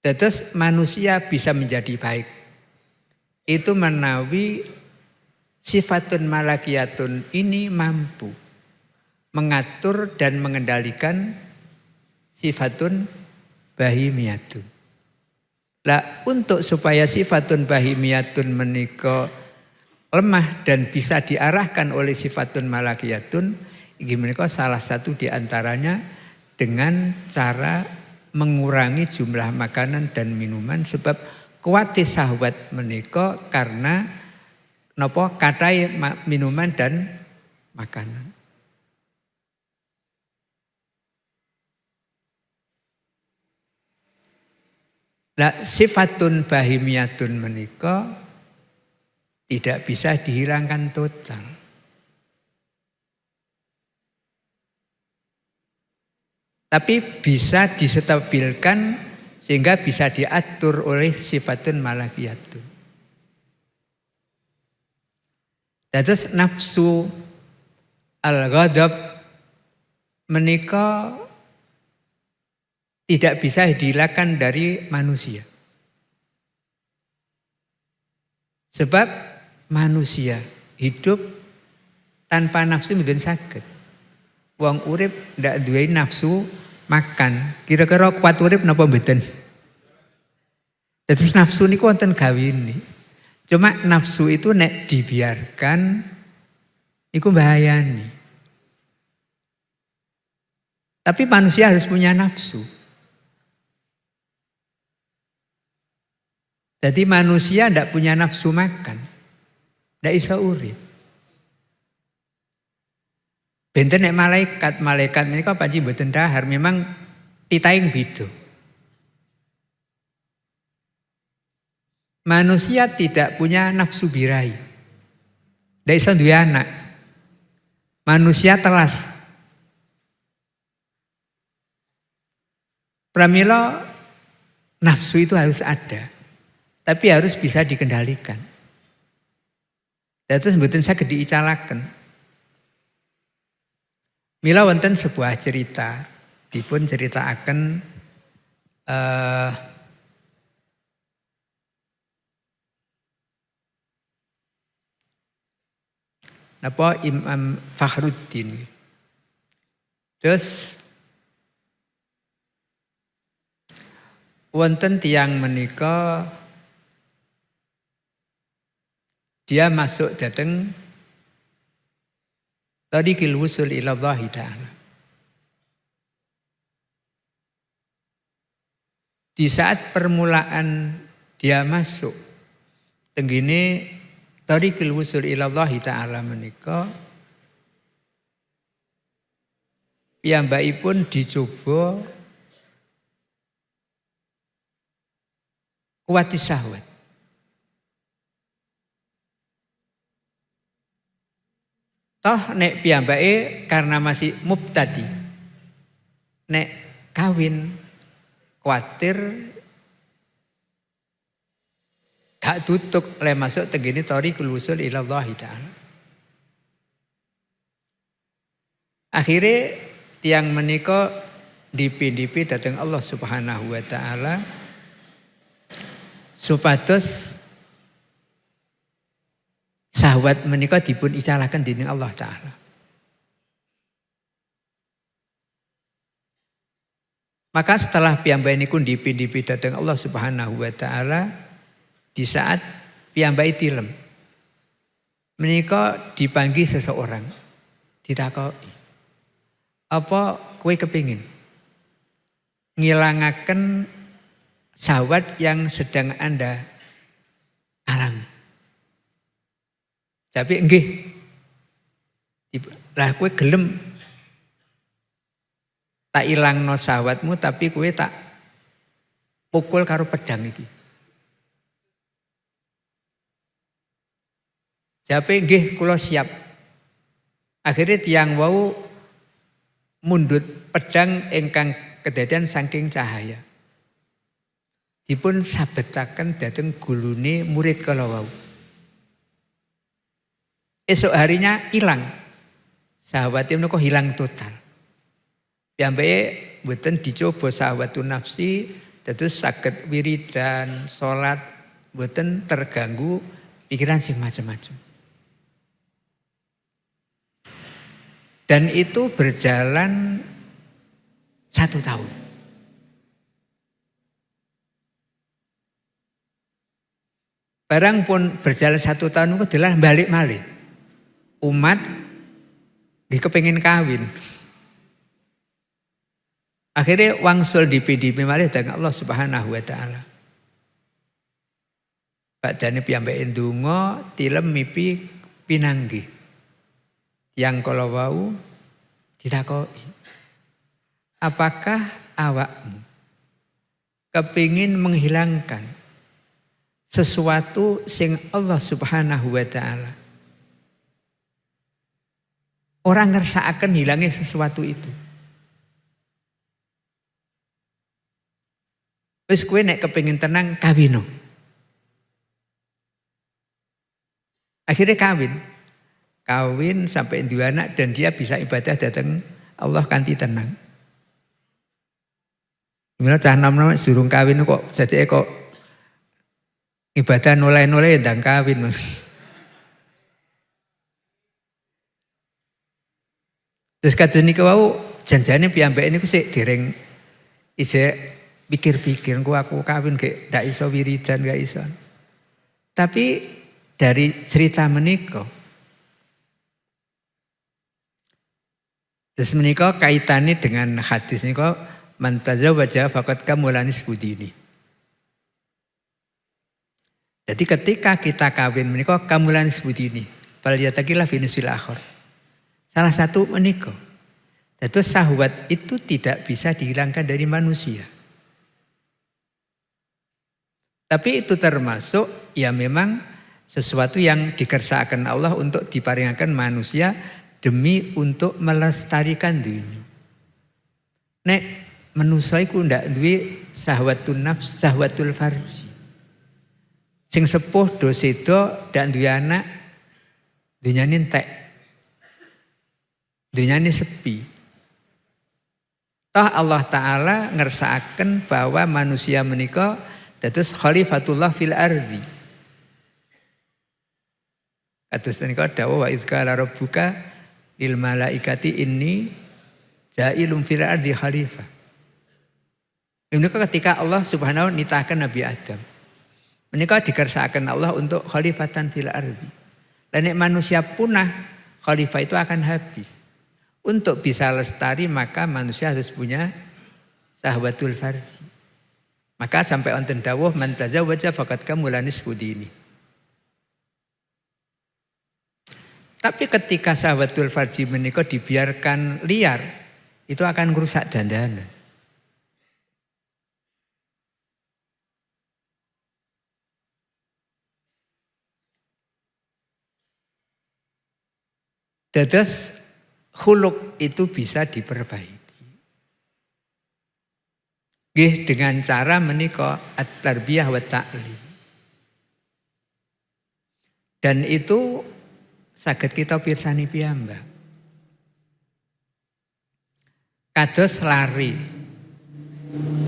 Terus manusia bisa menjadi baik. Itu menawi sifatun malakiyatun ini mampu mengatur dan mengendalikan sifatun bahimiyatun. Lah untuk supaya sifatun bahimiyatun menika lemah dan bisa diarahkan oleh sifatun malakiyatun, inggih menika salah satu di antaranya dengan cara mengurangi jumlah makanan dan minuman, sebab kuwate syahwat menika karena napa kathah minuman dan makanan. Nah, sifatun bahimiyatun menika tidak bisa dihilangkan total. Tapi bisa distabilkan sehingga bisa diatur oleh sifatun malakiyatun. Terus nafsu al-ghadab menika tidak bisa dihilangkan dari manusia. Sebab manusia hidup tanpa nafsu mboten saged. Wong urip ndak duwe nafsu makan. Kira-kira kuat urip napa mboten? Terus nafsu niku wonten gawene. Cuma nafsu itu nek dibiarkan iku bahayani. Tapi manusia harus punya nafsu. Jadi manusia tidak punya nafsu makan, tidak bisa urip. Benten nek malaikat menika panci mboten dahar, memang titaing beda. Manusia tidak punya nafsu birahi. ndak iso duwe anak. Manusia telas. Pramila nafsu itu harus ada, tapi harus bisa dikendalikan. Dan terus mboten saged diicalaken. Mila wonten sebuah cerita, dipun ceritakaken Imam Fakhruddin. Terus wonten tiyang menika dia masuk dateng tariqil wusul ila Allah Ta'ala. Di saat permulaan dia masuk tenggene tariqil wusul ila Allah Ta'ala menika piyambakipun dicoba kuwati syahwat. Toh nek piyambake karena masih mubtadi. Nek kawin kuatir gak tutup le masuk tegene tariqul wusul ila Allah Ta'ala. Akhirnya tiang menika dipi dateng Allah Subhanahu wa Ta'ala supados syahwat menika dipun icalaken dening Allah Ta'ala. Maka setelah piyambake niku dipi dhateng Allah Subhanahu wa Ta'ala, di saat piyambake tilem menika dipanggil seseorang, ditakoki, apa kowe kepingin ngilangaken syahwat yang sedang Anda alami? Tapi nggih. Lah kowe gelem tak ilangno syahwatmu tapi kowe tak pukul karo pedang iki. Jape nggih kula siap. Akhirnya tiang wau mundut pedang ingkang kedadean saking cahaya. Dipun sabetaken dhateng gulune murid kala wau. Esok harinya hilang. Syahwatnya menika hilang total. Piyambake mboten dicoba syahwatun nafsi, dados saged wiridan, salat, mboten terganggu pikiran sing macam-macam. Dan itu berjalan 1 tahun. Barang pun berjalan 1 tahun itu adalah balik malih. Umat kepengin kawin. Akhirnya wangsul dipi malih dengan Allah Subhanahu wa Ta'ala. Badane piyambake ndonga tilem mipi pinanggih. Yang kalau wau ditakoki, apakah awakmu kepingin menghilangkan sesuatu sing Allah Subhanahu wa Ta'ala orang ngersakaken hilangnya sesuatu itu? Wis kowe nek kepengin tenang kawino. Akhirnya kawin sampai duwe anak dan dia bisa ibadah datang Allah kanthi tenang. Gimana cah nom-nom surung kawin kok jajake kok ibadah noleh-noleh ndang kawin. Terus kadang niku wau janjane piyambake niku sik dereng isih pikir-pikir aku kawin gek ndak iso wiridan gak iso. Tapi dari cerita menika terus menika kaitannya dengan hadis niku man tazawwaja faqad kamulanis budini. Jadi ketika kita kawin menika kamulanis budini, fal yatakillah fi nisfil akhir. Salah satu menika. Dados syahwat itu tidak bisa dihilangkan dari manusia. Tapi itu termasuk ya memang Sesuatu yang dikersakaken Allah untuk diparingaken manusia demi untuk melestarikan dunia. Nek manusia iku ndak duwe syahwatun nafs, syahwatul farji. Sing sepuh do sedo ndak duwe anak, dunyane entek. Dunyane sepi. Toh Allah Ta'ala ngersakaken bahwa manusia menika dados khalifatullah fil ardi. Kados menika dawuh wa idz qala rabbuka lil malaikati inni ja'ilun fil ardi khalifah. Ini ketika Allah Subhanahu nitahkan Nabi Adam. Menika dikersakaken Allah untuk khalifatan fil ardi. Dan nek manusia punah, khalifah itu akan habis. Untuk bisa lestari maka manusia harus punya syahwatul farji. Maka sampai wonten dawuh man tazawwaja faqad kamula nisfu dini. Tapi ketika syahwatul farji menika dibiarkan liar, itu akan merusak dandanan. Dados khuluk itu bisa diperbaiki. Nggih dengan cara menika at-tarbiyah wa ta'lim. Dan itu saged kita pirsani piyambak. Kados lari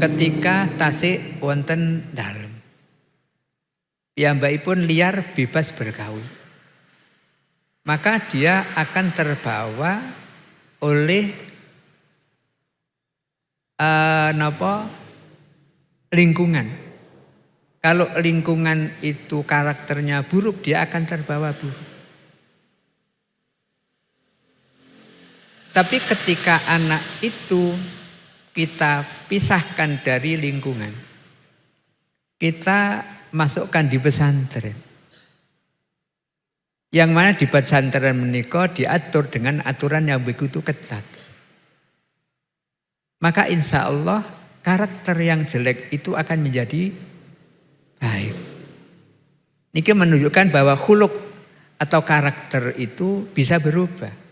ketika tasik wonten dalem. Piyambakipun liar bebas bergaul. Maka dia akan terbawa oleh lingkungan. Kalau lingkungan itu karakternya buruk, dia akan terbawa buruk. Tapi ketika anak itu kita pisahkan dari lingkungan, kita masukkan di pesantren. Yang mana di pesantren menika diatur dengan aturan yang begitu ketat. Maka insya Allah karakter yang jelek itu akan menjadi baik. Niki menunjukkan bahwa khuluk atau karakter itu bisa berubah.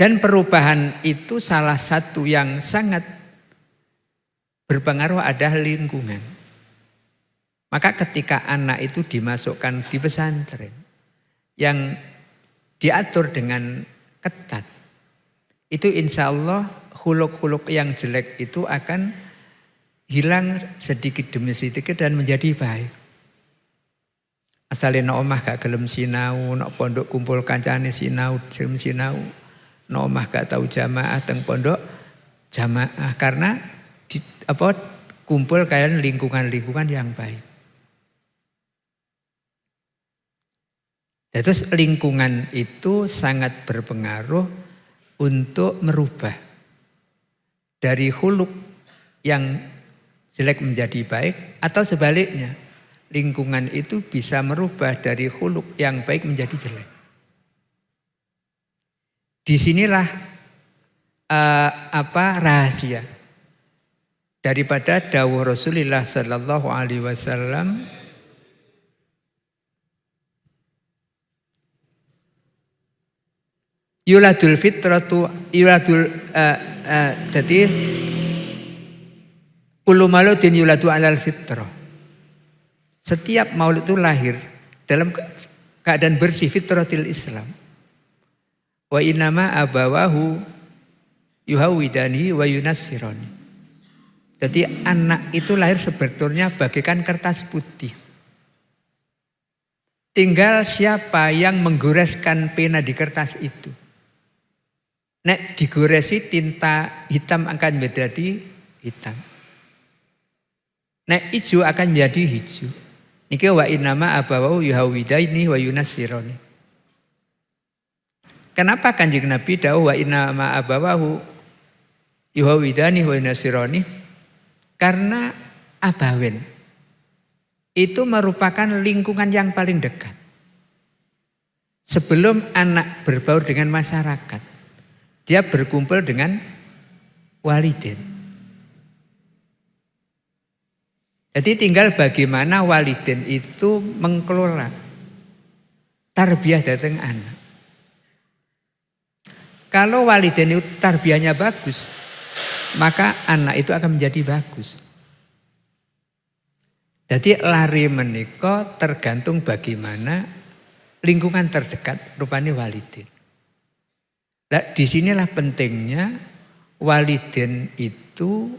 Dan perubahan itu salah satu yang sangat berpengaruh adalah lingkungan. Maka ketika anak itu dimasukkan di pesantren yang diatur dengan ketat, itu insya Allah khuluk-khuluk yang jelek itu akan hilang sedikit demi sedikit dan menjadi baik. Asalnya no omah gak gelem sinau, no pondok kumpul kancane sinau, gelem sinau. No omah gak tahu jamaah teng pondok jamaah karena kumpul kalian lingkungan-lingkungan yang baik. Terus lingkungan itu sangat berpengaruh untuk merubah dari khuluk yang jelek menjadi baik atau sebaliknya lingkungan itu bisa merubah dari khuluk yang baik menjadi jelek. Disinilah rahasia daripada dawuh Rasulullah Sallallahu Alaihi Wasallam. Yuladul fitratu jadi kullu mauludin yuladu alal fitrah. Setiap maulud itu lahir dalam keadaan bersih fitratil Islam. Wa innama abawahu yuhawidani wa yunassirani. Jadi anak itu lahir sebetulnya bagaikan kertas putih. Tinggal siapa yang menggoreskan pena di kertas itu. Nek digoresi tinta hitam akan menjadi hitam. Nek hijau akan menjadi hijau. Niki wa innama abawahu yuhawidaini wa yunassirani. Kenapa Kanjeng Nabi dawuh wa innama abawahu yuhawidani wa yunassirani? Karena abawen itu merupakan lingkungan yang paling dekat. Sebelum anak berbaur dengan masyarakat, dia berkumpul dengan walidin. Jadi tinggal bagaimana waliden itu mengelola tarbiyah datang anak. Kalau waliden itu tarbiyahnya bagus, maka anak itu akan menjadi bagus. Jadi lari menika tergantung bagaimana lingkungan terdekat rupanya waliden. Nah, disinilah pentingnya waliden itu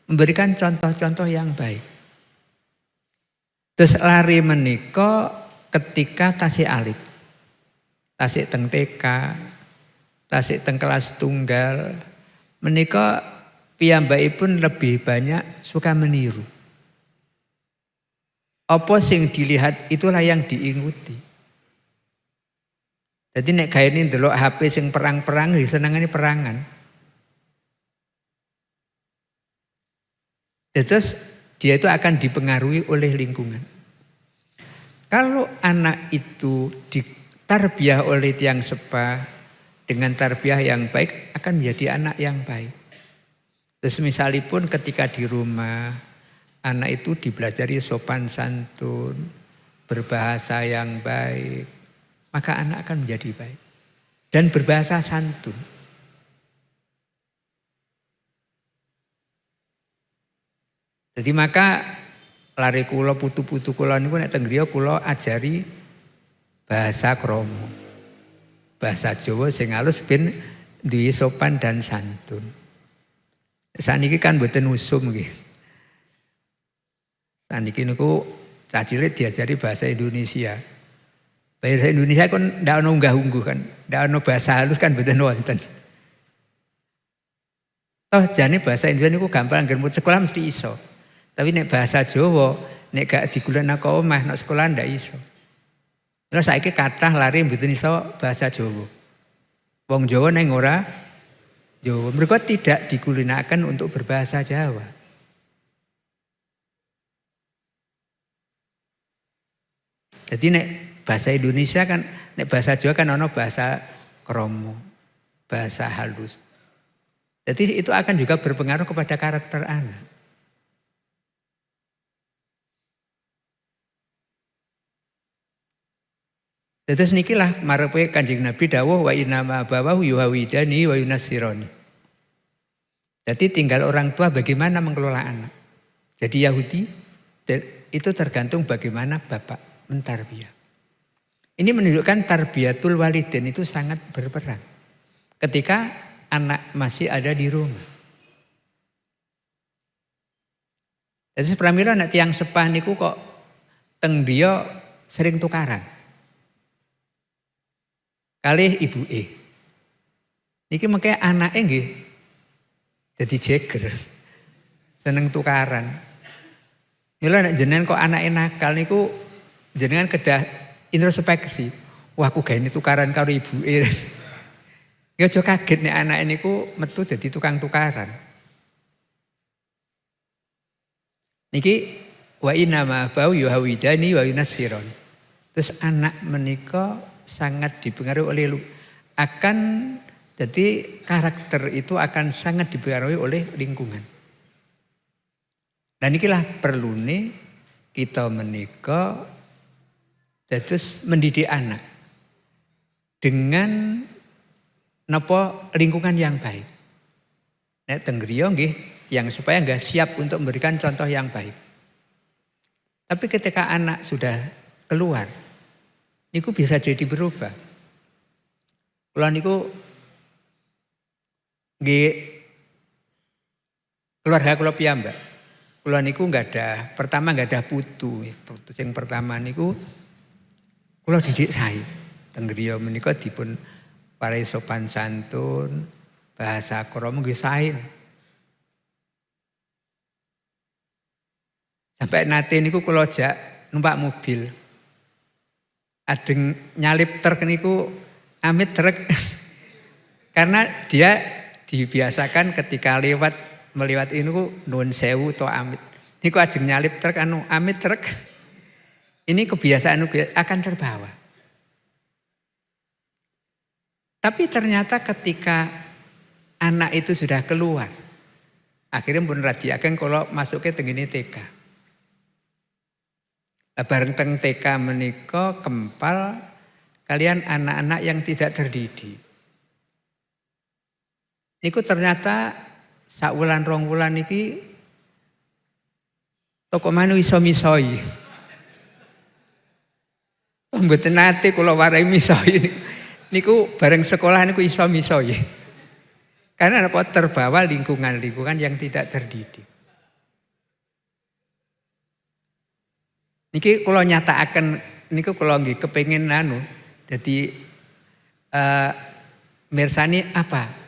memberikan contoh-contoh yang baik. Terus lari menika ketika tasih alit, tasih teng TK, tasih teng kelas tunggal, menika piyambakipun lebih banyak suka meniru. Apa sing dilihat itulah yang diikuti. Jadi nek gawe ini ndelok HP sing perang-perang disenengane perangan. Terus dia itu akan dipengaruhi oleh lingkungan. Kalau anak itu ditarbiyah oleh tiang sepah dengan tarbiyah yang baik akan menjadi anak yang baik. Terus misalipun ketika di rumah anak itu dibelajari sopan santun, berbahasa yang baik, maka anak akan menjadi baik. Dan berbahasa santun. Jadi maka lari kula putu-putu kula niku nek teng griya kula ajari bahasa kromo. Bahasa Jawa sing halus ben duwe sopan dan santun. Saniki kan mboten usum nggih. Saniki niku cah cilik diajari bahasa Indonesia. Bahasa Indonesia kan ndak ono unggah-ungguh kan, ndak ono bahasa halus kan mboten wonten. Toh jane bahasa Indonesia niku gampang angger sekolah mesti iso. Tapi nek bahasa Jawa, nek gak digulana ke omah, nek sekolah ndak iso. Terus saiki kathah lari mboten iso bahasa Jawa. Wong Jawa neng ora Jawa. Mereka tidak digunakan untuk berbahasa Jawa. Jadi nek bahasa Indonesia kan, nek bahasa Jawa kan ono bahasa kromo, bahasa halus. Jadi itu akan juga berpengaruh kepada karakter anak. Terus nikilah marepe Kanjeng Nabi dawuh wa inama bawahu yuhawidani wa yunasironi. Jadi tinggal orang tua bagaimana mengelola anak. Jadi Yahudi itu tergantung bagaimana bapak mentarbiyah. Ini menunjukkan tarbiyatul walidin itu sangat berperan. Ketika anak masih ada di rumah. Jadi pramila anak tiang sepah niku kok teng dia sering tukaran. Kalih ibu niki makanya anaknya nggih jadi jeger, seneng tukaran. Mila nek jenengan kok anake nakal niku jenengan kedah introspeksi. Wah aku gawe tukaran karo ibuke. Ya aja kaget nek anake niku metu jadi tukang tukaran. Niki wa inna ma bau yuhawidani wa yunasiron. Terus anak menika sangat dipengaruhi oleh akan jadi karakter itu akan sangat dipengaruhi oleh lingkungan. Dan inilah perlu nih kita menika terus mendidik anak dengan napa lingkungan yang baik. Nek teng griya nggih yang supaya enggak siap untuk memberikan contoh yang baik. Tapi ketika anak sudah keluar niku bisa jadi berubah. Kula niku nggih keluarga kula piyambak. Kula niku enggak ada putu. Putu sing pertama niku kula didik sae. Teng griya menika dipun parai sopan santun, bahasa krama nggih sae. Sampai nate niku kula jak numpak mobil. Adeng nyalip truk niku amit truk. Karena dia dibiasakan ketika melewat ini ku nuwun sewu to amit. Niku ajeng nyalip truk amit truk. Ini kebiasaan akan terbawa. Tapi ternyata ketika anak itu sudah keluar, akhirnya pun radiaken kalau masuknya tengene TK. Bareng teng TK menika kempal kalian anak-anak yang tidak terdidik. Niku ternyata saulan rong wulan niki toko manu iso misoi. Mboten nate kula warai misoi niku bareng sekolah niku iso misoi. Karena apa terbawa lingkungan-lingkungan yang tidak terdidik. Niki kula nyatakaken niku kula nggih kepengin dadi mirsani apa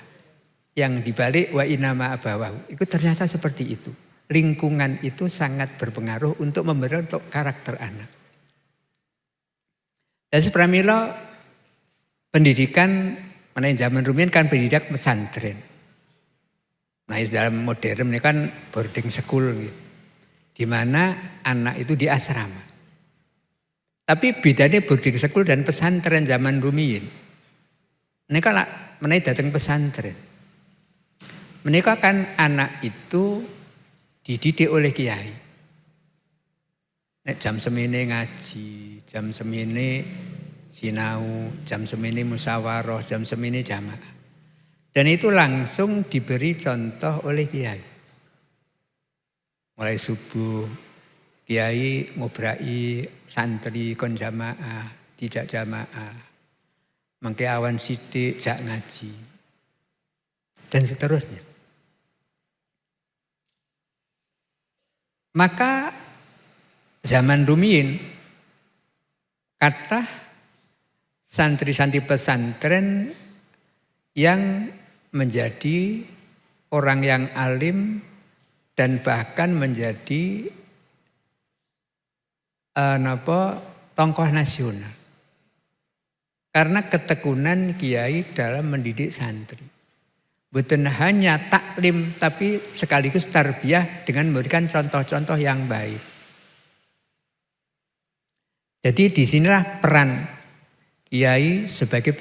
yang dibalik wa inama abawahu. Itu ternyata seperti itu. Lingkungan itu sangat berpengaruh untuk membentuk karakter anak. Dan pramila pendidikan mana zaman rumiyin kan pendidikan pesantren. Nah dalam modern ini kan boarding school gitu. Di mana anak itu di asrama. Tapi bedanya boarding school dan pesantren zaman rumiyin. Mereka datang pesantren. Mereka kan anak itu dididik oleh kiai. Nek jam semene ngaji, jam semene sinau, jam semene musyawarah, jam semene jamaah. Dan itu langsung diberi contoh oleh kiai. Mulai subuh, kiai ngobrai santri kon jamaah, tidak jamaah. Mangke awan sithik jak ngaji. Dan seterusnya. Maka zaman rumiyin kata santri-santri pesantren yang menjadi orang yang alim dan bahkan menjadi tokoh nasional. Karena ketekunan kiai dalam mendidik santri. Bukan hanya taklim tapi sekaligus tarbiyah dengan memberikan contoh-contoh yang baik. Jadi disinilah peran kiai sebagai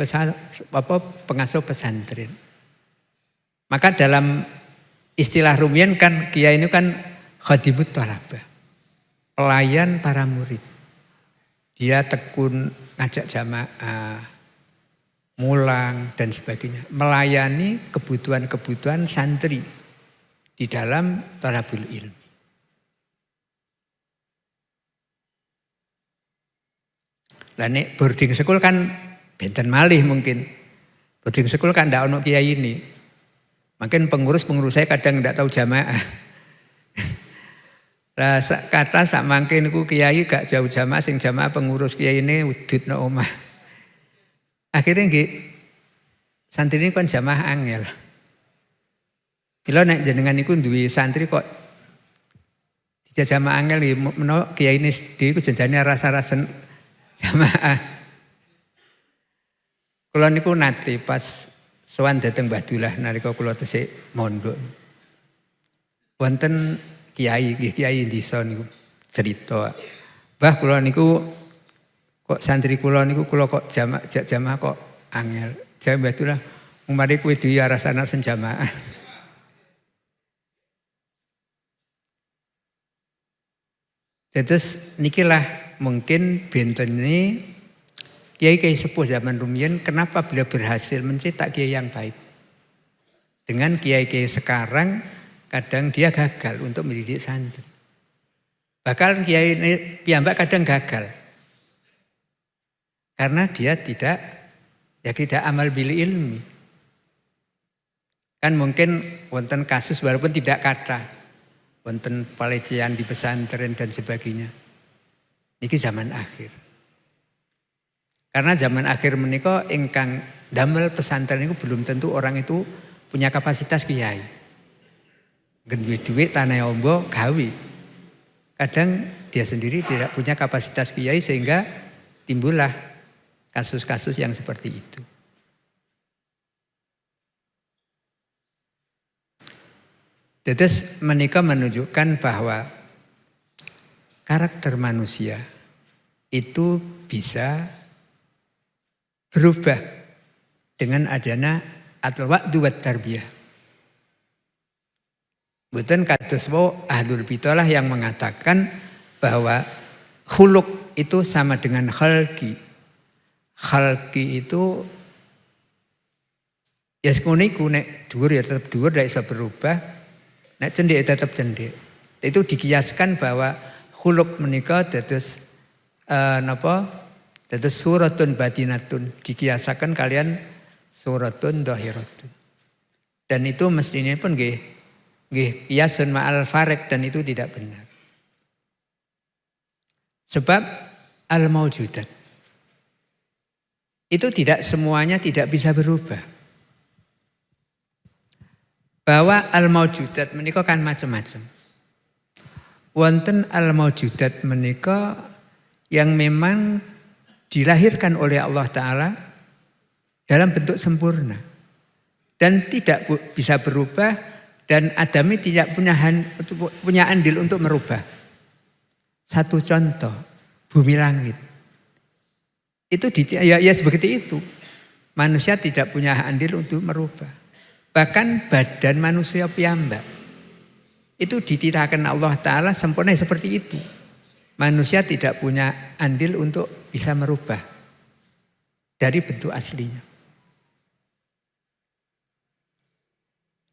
pengasuh pesantren. Maka dalam istilah rumiyin kan kiai ini kan khadimut thalabah. Pelayan para murid. Dia tekun ngajak jamaah, mulang dan sebagainya. Melayani kebutuhan-kebutuhan santri di dalam thalabul ilmi. Lah nek boarding school kan benten malih mungkin. Boarding school kan ndak ono kiai ini. Mungkin pengurus saya kadang ndak tahu jamaah. Lah kata sak mangke niku kiai gak jauh jamaah sing jamaah pengurus kiai ini udut no omah. Akhirnya nggih santri ini kan jamaah angel. Bila nek jenengan niku duwe santri kok dijak jamaah angel menawa kiai ini dhewe ku janjane rasa-rasen jamaah. Kula niku nate pas sowan dhateng Mbah Dullah nalika kula tesih mondok. Wonten kiai nggih kiai desa niku cerita. Mbah kula niku kok santri kula niku kula kok jamaah kok angel. Jare Mbah Dullah umare kowe dhewe rasane senjamaah. Terus nikilah mungkin bentene kiai-kiai sepuh zaman rumiyin kenapa beliau berhasil mencetak kiai yang baik. Dengan kiai-kiai sekarang kadang dia gagal untuk mendidik santri. Bahkan kiai ini piyambak kadang gagal. Karena dia tidak amal bil ilmi. Kan mungkin wonten kasus walaupun tidak kata. Wonten pelecehan di pesantren dan sebagainya. Ini zaman akhir. Karena zaman akhir menika ingkang damel pesantren itu belum tentu orang itu punya kapasitas kiai. Duit tanah ombo gawe. Kadang dia sendiri tidak punya kapasitas kiai sehingga timbullah kasus-kasus yang seperti itu. Terus menika menunjukkan bahwa karakter manusia itu bisa berubah dengan adanya al-wa'du wat tarbiyah. Mboten kados ahlul bitalah yang mengatakan bahwa khuluk itu sama dengan khalqi. Khalqi itu ya sekono iku nek dhuwur ya tetap dhuwur, ndak bisa berubah. Nek cendhek ya tetap cendhek. Itu dikiaskan bahwa khuluk menika dados dados suratun batinatun, dikiasakan kalian suratun dhahiratun. Dan itu mestinya pun nggih qiyasun ma'al farq, dan itu tidak benar. Sebab al-maujudat itu tidak semuanya tidak bisa berubah. Bahwa al-maujudat menika kan macam-macam. Wonten al-maujudat menika yang memang dilahirkan oleh Allah Ta'ala dalam bentuk sempurna dan tidak bisa berubah, dan Adami tidak punya andil untuk merubah. Satu contoh, bumi langit. Itu ya seperti itu. Manusia tidak punya andil untuk merubah. Bahkan badan manusia piyambak itu dititahkan Allah Ta'ala sempurna seperti itu. Manusia tidak punya andil untuk bisa merubah dari bentuk aslinya.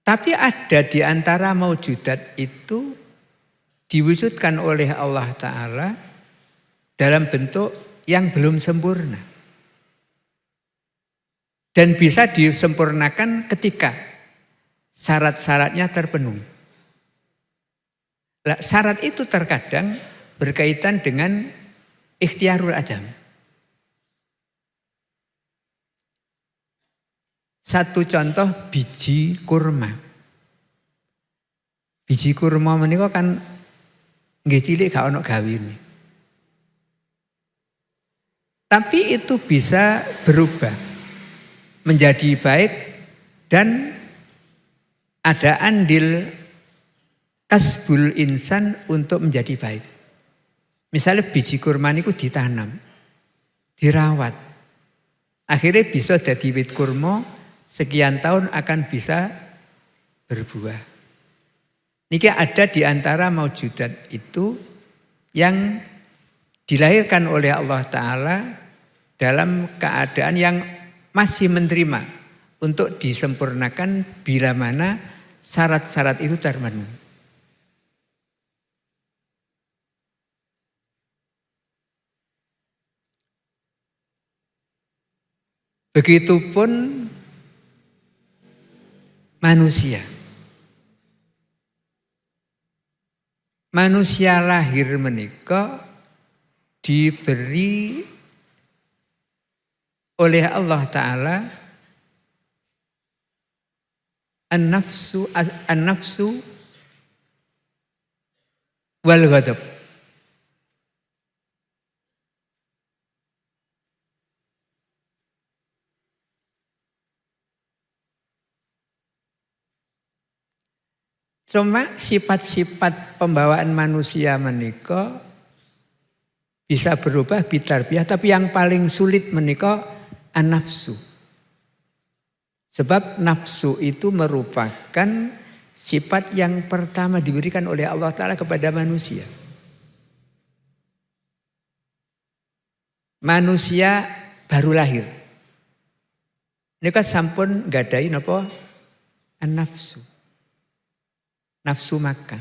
Tapi ada di antara maujudat itu diwujudkan oleh Allah Ta'ala dalam bentuk yang belum sempurna. Dan bisa disempurnakan ketika syarat-syaratnya terpenuhi. Syarat itu terkadang berkaitan dengan ikhtiarul adam. Satu contoh biji kurma. Biji kurma menika kan nggih cilik gak ono gawine. Tapi itu bisa berubah menjadi baik dan ada andil kasbul insan untuk menjadi baik. Misalnya biji kurma niku ditanam, dirawat. Akhirnya bisa jadi wit kurma, sekian tahun akan bisa berbuah. Niki ada di antara maujudat itu yang dilahirkan oleh Allah Ta'ala dalam keadaan yang masih menerima untuk disempurnakan bila mana syarat-syarat itu terpenuhi. Begitupun manusia. Manusia lahir menika diberi oleh Allah Ta'ala an-nafsu wal ghadab. Cuma sifat-sifat pembawaan manusia menika bisa berubah bitarbiah, tapi yang paling sulit menika an-nafsu. Sebab nafsu itu merupakan sifat yang pertama diberikan oleh Allah Ta'ala kepada manusia. Manusia baru lahir. Nika sampun gadahi napa? An-nafsu. Nafsu makan.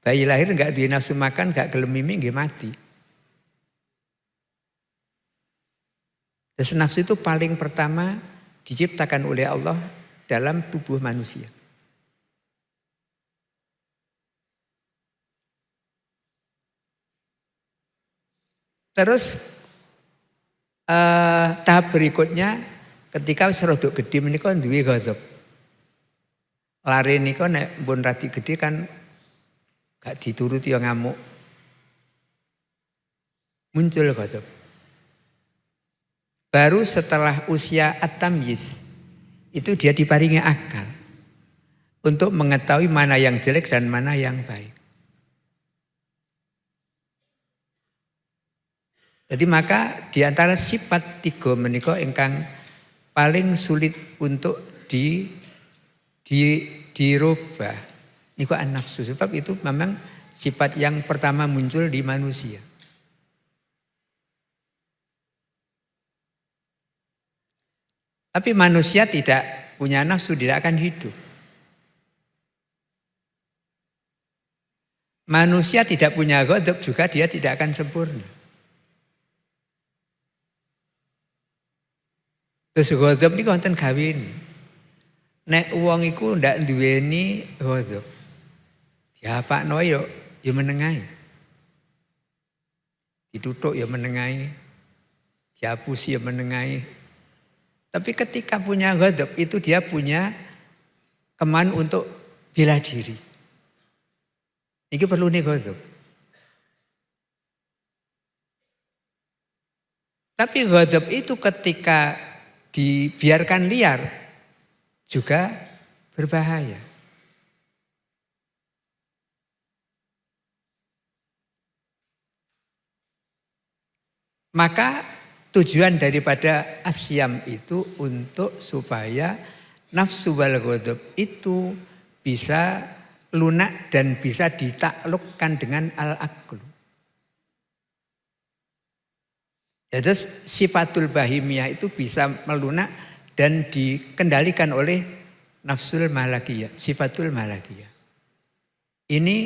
Bayi lahir enggak duwe nafsu makan, enggak gelem mimi nggih mati. Terus nafsu itu paling pertama diciptakan oleh Allah dalam tubuh manusia. Terus tahap berikutnya ketika wis rada gedhe menika duwe ghadab. Lare nika nek pun radi gedhe kan gak dituruti ya ngamuk. Muncul ghadab. Baru setelah usia at-tamyiz itu dia diparingi akal untuk mengetahui mana yang jelek dan mana yang baik. Jadi maka di antara sifat tiga menika ingkang paling sulit untuk dirubah niku an-nafsu, sebab itu memang sifat yang pertama muncul di manusia. Tapi manusia tidak punya nafsu, tidak akan hidup. Manusia tidak punya ghadab juga dia tidak akan sempurna. Terus ghadab niku wonten gawene. Nek wong iku ndak duweni ghadab, diapakno yo menengahi. Ditutuk ya menengahi, dihapusi ya menengahi. Tapi ketika punya ghadab itu dia punya kemauan untuk bela diri. Ini perlu nih ghadab. Tapi ghadab itu ketika dibiarkan liar juga berbahaya. Maka tujuan daripada asyam itu untuk supaya nafsu wal ghadab itu bisa lunak dan bisa ditaklukkan dengan al-aqlu. Jadi sifatul bahimiyah itu bisa melunak dan dikendalikan oleh nafsul malakiyah, sifatul malakiyah. Ini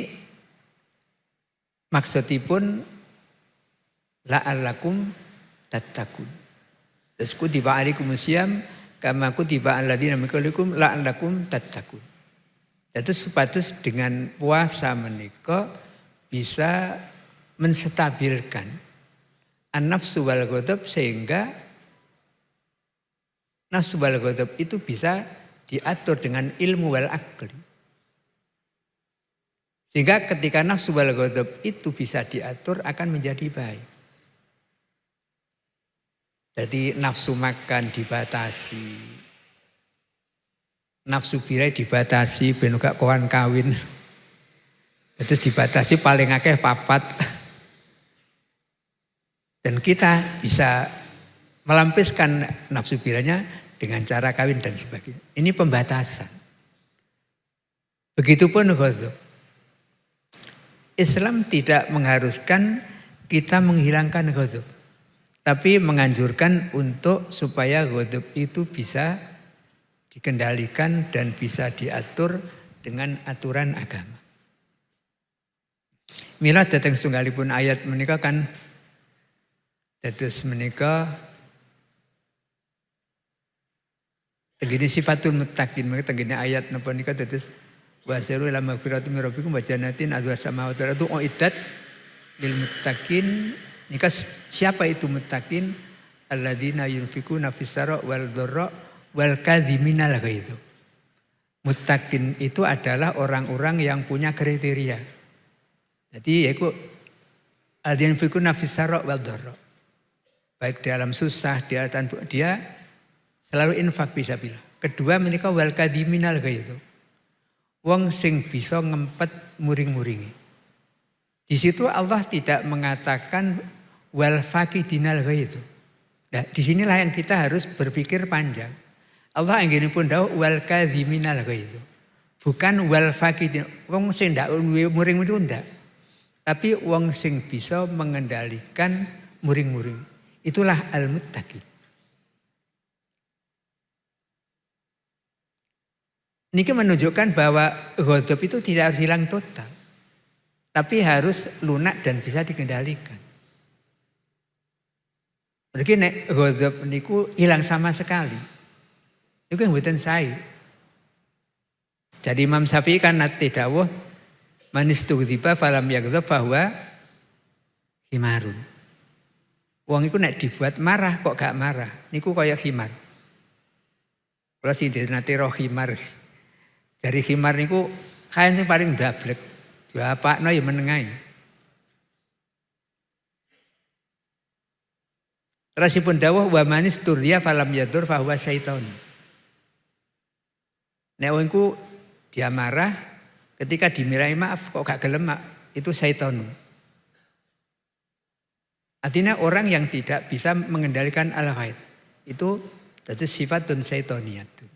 maksudipun la'allakum tattaqun. Terus kutiba alaikumusiyam kama kutiba alladzina min qablikum la'allakum tattaqun. Itu sepatus dengan puasa menika bisa menstabilkan an-nafsu wal ghadab sehingga nafsu wal ghadab itu bisa diatur dengan ilmu wal akli. Sehingga ketika nafsu wal ghadab itu bisa diatur akan menjadi baik. Jadi nafsu makan dibatasi, nafsu birai dibatasi, ben gak kawan kawin. Terus dibatasi paling akeh papat. Dan kita bisa melampiaskan nafsu biranya dengan cara kawin dan sebagainya. Ini pembatasan. Begitupun ghadab. Islam tidak mengharuskan kita menghilangkan ghadab. Tapi menganjurkan untuk supaya ghadab itu bisa dikendalikan dan bisa diatur dengan aturan agama. Mila datang setunggalipun ayat menika kan dados menika tenggene sifatul muttaqin, menika tenggene ayat napa nika dados wasiru ila magfiratin min rabbikum wa jannatin adwa samawati wal ardu uiddat lil muttaqin. Nika siapa itu muttaqin? Alladzina yunfikuna fis sarra wal dharra wal kadhiminal ghaidh. Muttaqin itu adalah orang-orang yang punya kriteria. Jadi yaitu alladzina yunfikuna fis sarra wal dharra. Baik dalam susah, dia selalu infak fisabilillah. Kedua menika wal kadhiminal ghaidh. Wong sing bisa ngempet muring-muringi. Di situ Allah tidak mengatakan wal faqidinal ghaidh. Nah, disinilah yang kita harus berpikir panjang. Allah anggene pun dawuh wal kadhiminal ghaidh. Bukan wal faqidin. Wong sing ndak muring itu ndak. Tapi wong sing bisa mengendalikan muring-muring. Itulah al-muttaqin. Niki menunjukkan bahwa ghadab itu tidak harus hilang total. Tapi harus lunak dan bisa dikendalikan. Mereka nek ghadab niku hilang sama sekali. Niku yang mboten sae. Jadi Imam Syafi'i kan nate dawuh manistughdiba falam yaghdab bahwa himarun. Wong iku nek dibuat marah kok gak marah. Niku kaya himar. Kula sing nate roh himar. Dari himar niku kain sing paling dablek. Bapakno ya menengahi. Rasipun dawuh wa manis turya falam yadur fahuwa syaiton. Nek wongku dia marah ketika dimirai maaf kok gak gelem itu syaiton. Artinya orang yang tidak bisa mengendalikan al-ghaid itu sifatun syaitoniyatun.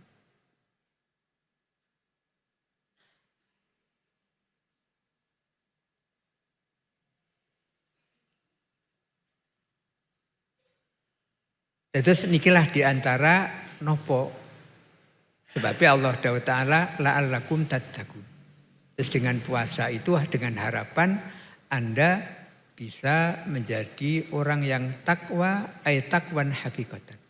Terus nikilah diantara nopo. Sebabnya Allah Ta'ala la'allakum tattaqun. Terus dengan puasa itu dengan harapan Anda bisa menjadi orang yang takwa, takwan hakikatan.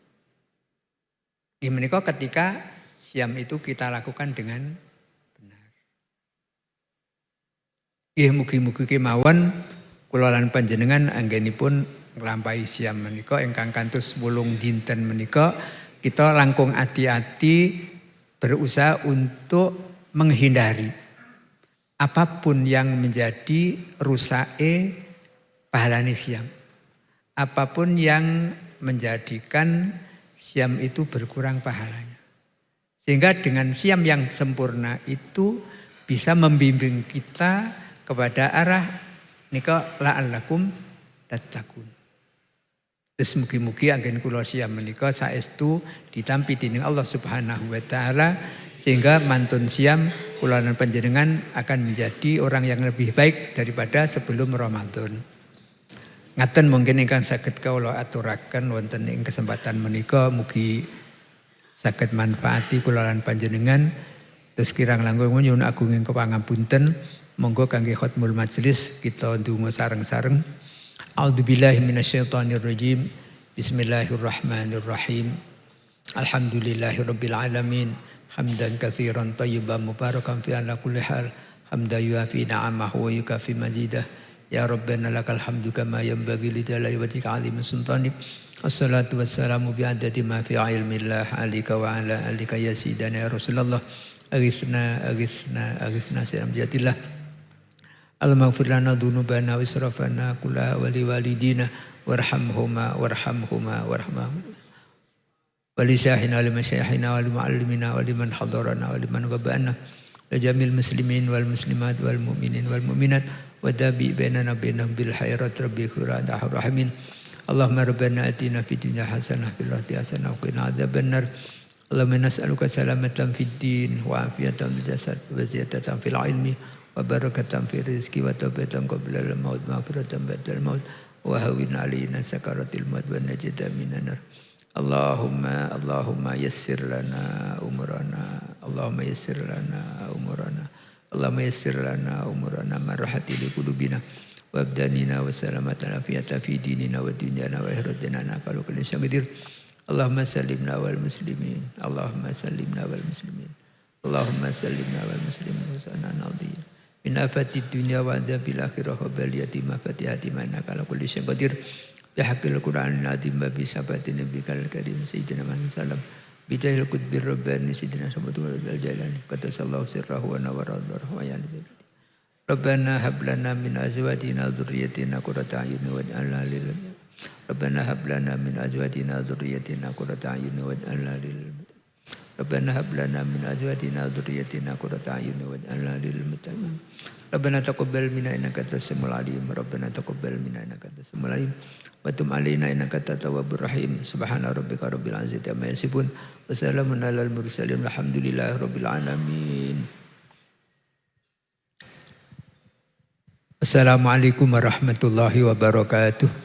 Di menika ketika siam itu kita lakukan dengan benar. Mugi-mugi kemawon kula lan panjenengan anggenipun nglampahi siam menika ingkang kantos 8 dinten menika kita langkung hati-hati berusaha untuk menghindari apapun yang menjadi rusake pahalane siam. Apapun yang menjadikan siam itu berkurang pahalanya. Sehingga dengan siam yang sempurna itu bisa membimbing kita kepada arah nika la'allakum tattaqun. Terus mugi-mugi anggen kula siam menika saestu ditampi dening Allah Subhanahu wa taala sehingga mantun siam kula lan panjenengan akan menjadi orang yang lebih baik daripada sebelum Ramadan. Ngaten mungkin ingkang saged kula aturaken wonten ing kesempatan menika mugi saged manfaati kula lan panjenengan. Terus kirang langkung nyuwun agunging kepangapunten. Monggo kangge khotmul majelis kita ndonga sareng-sareng. A'udzubillahi minasyaitonirrajim. Bismillahirrahmanirrahim. Alhamdulillahirabbil alamin. Hamdan katsiran thayyiban mubarakan fi ala kulli hal. Hamdan yuafi ni'amahu wa yukafi mazidah. Ya Rabbana lakal hamdu kama yanbaghi li jalali wajhika 'azimi sultanik. Wassalatu wassalamu bi'adadi ma fi ilmillah alika wa ala alika ya sayyidina ya Rasulullah. Aghithna siram jatillah. Al-maghfir lana dhunubana wa israfana kulla wa liwalidina warhamhuma wali syahina wa limasyaykhina wa limuallimina wa liman hadarana wa liman ghabana wa jamil muslimin wal muslimat wal mu'minin wal mu'minat wa dabi bainana bainahum bil khairat rabbi khurada rahimin. Allahumma rabbana atina fid dunya hasanah fil akhirati hasanah wa qina adzabannar. Allahumma nas'aluka salamatan fid din wa afiyatan fil jasad wa ziyadatan fil ilmi wa barakatan fil rizqi wa taubatan qabla al maut maghfiratan ba'da al maut wa hawwin alaina sakaratil maut wa najata minan nar. Allahumma yassir lana umurana. Allahumma yassir lana umurana. Allahumma yassir lana umurana marhati li qulubina wa abdanina wa salamatan afiyata fi dinina wa dunyana wa akhiratina kalau kulli syai'in qadir. Allahumma sallimna wal muslimin. Allahumma sallimna wal muslimin. Allahumma sallimna wal muslimin wa sanana al-din. Min afatid dunya wa adzabil akhirah wa baliyati ma fatihati mana kalau kulli syai'in qadir. Bihaqqil Qur'anil azim wa bi sabati nabiyikal karim sayyidina Muhammad sallam bijahil qutbir rabbani sayyidina Samadul jalani qaddasallahu sirrahu wa nawara darhu wa yani. Rabbana hab lana min azwajina dzurriyyatina qurrata a'yun waj'alna lil Rabbana hab lana min azwajina dzurriyyatina qurrata a'yun waj'alna lil Rabbana hab lana min azwajina dzurriyyatina qurrata a'yun waj'alna lil muttaqin. Rabbana taqabbal minna innaka antas samiul alim. Rabbana taqabbal minna innaka antas samiul alim. Wa tub alaina innaka antat tawwabur rahim. Subhana rabbika rabbil izzati amma yasifun. Wa salamun alal mursalin. Alhamdulillahi rabbil alamin. Assalamualaikum warahmatullahi wabarakatuh.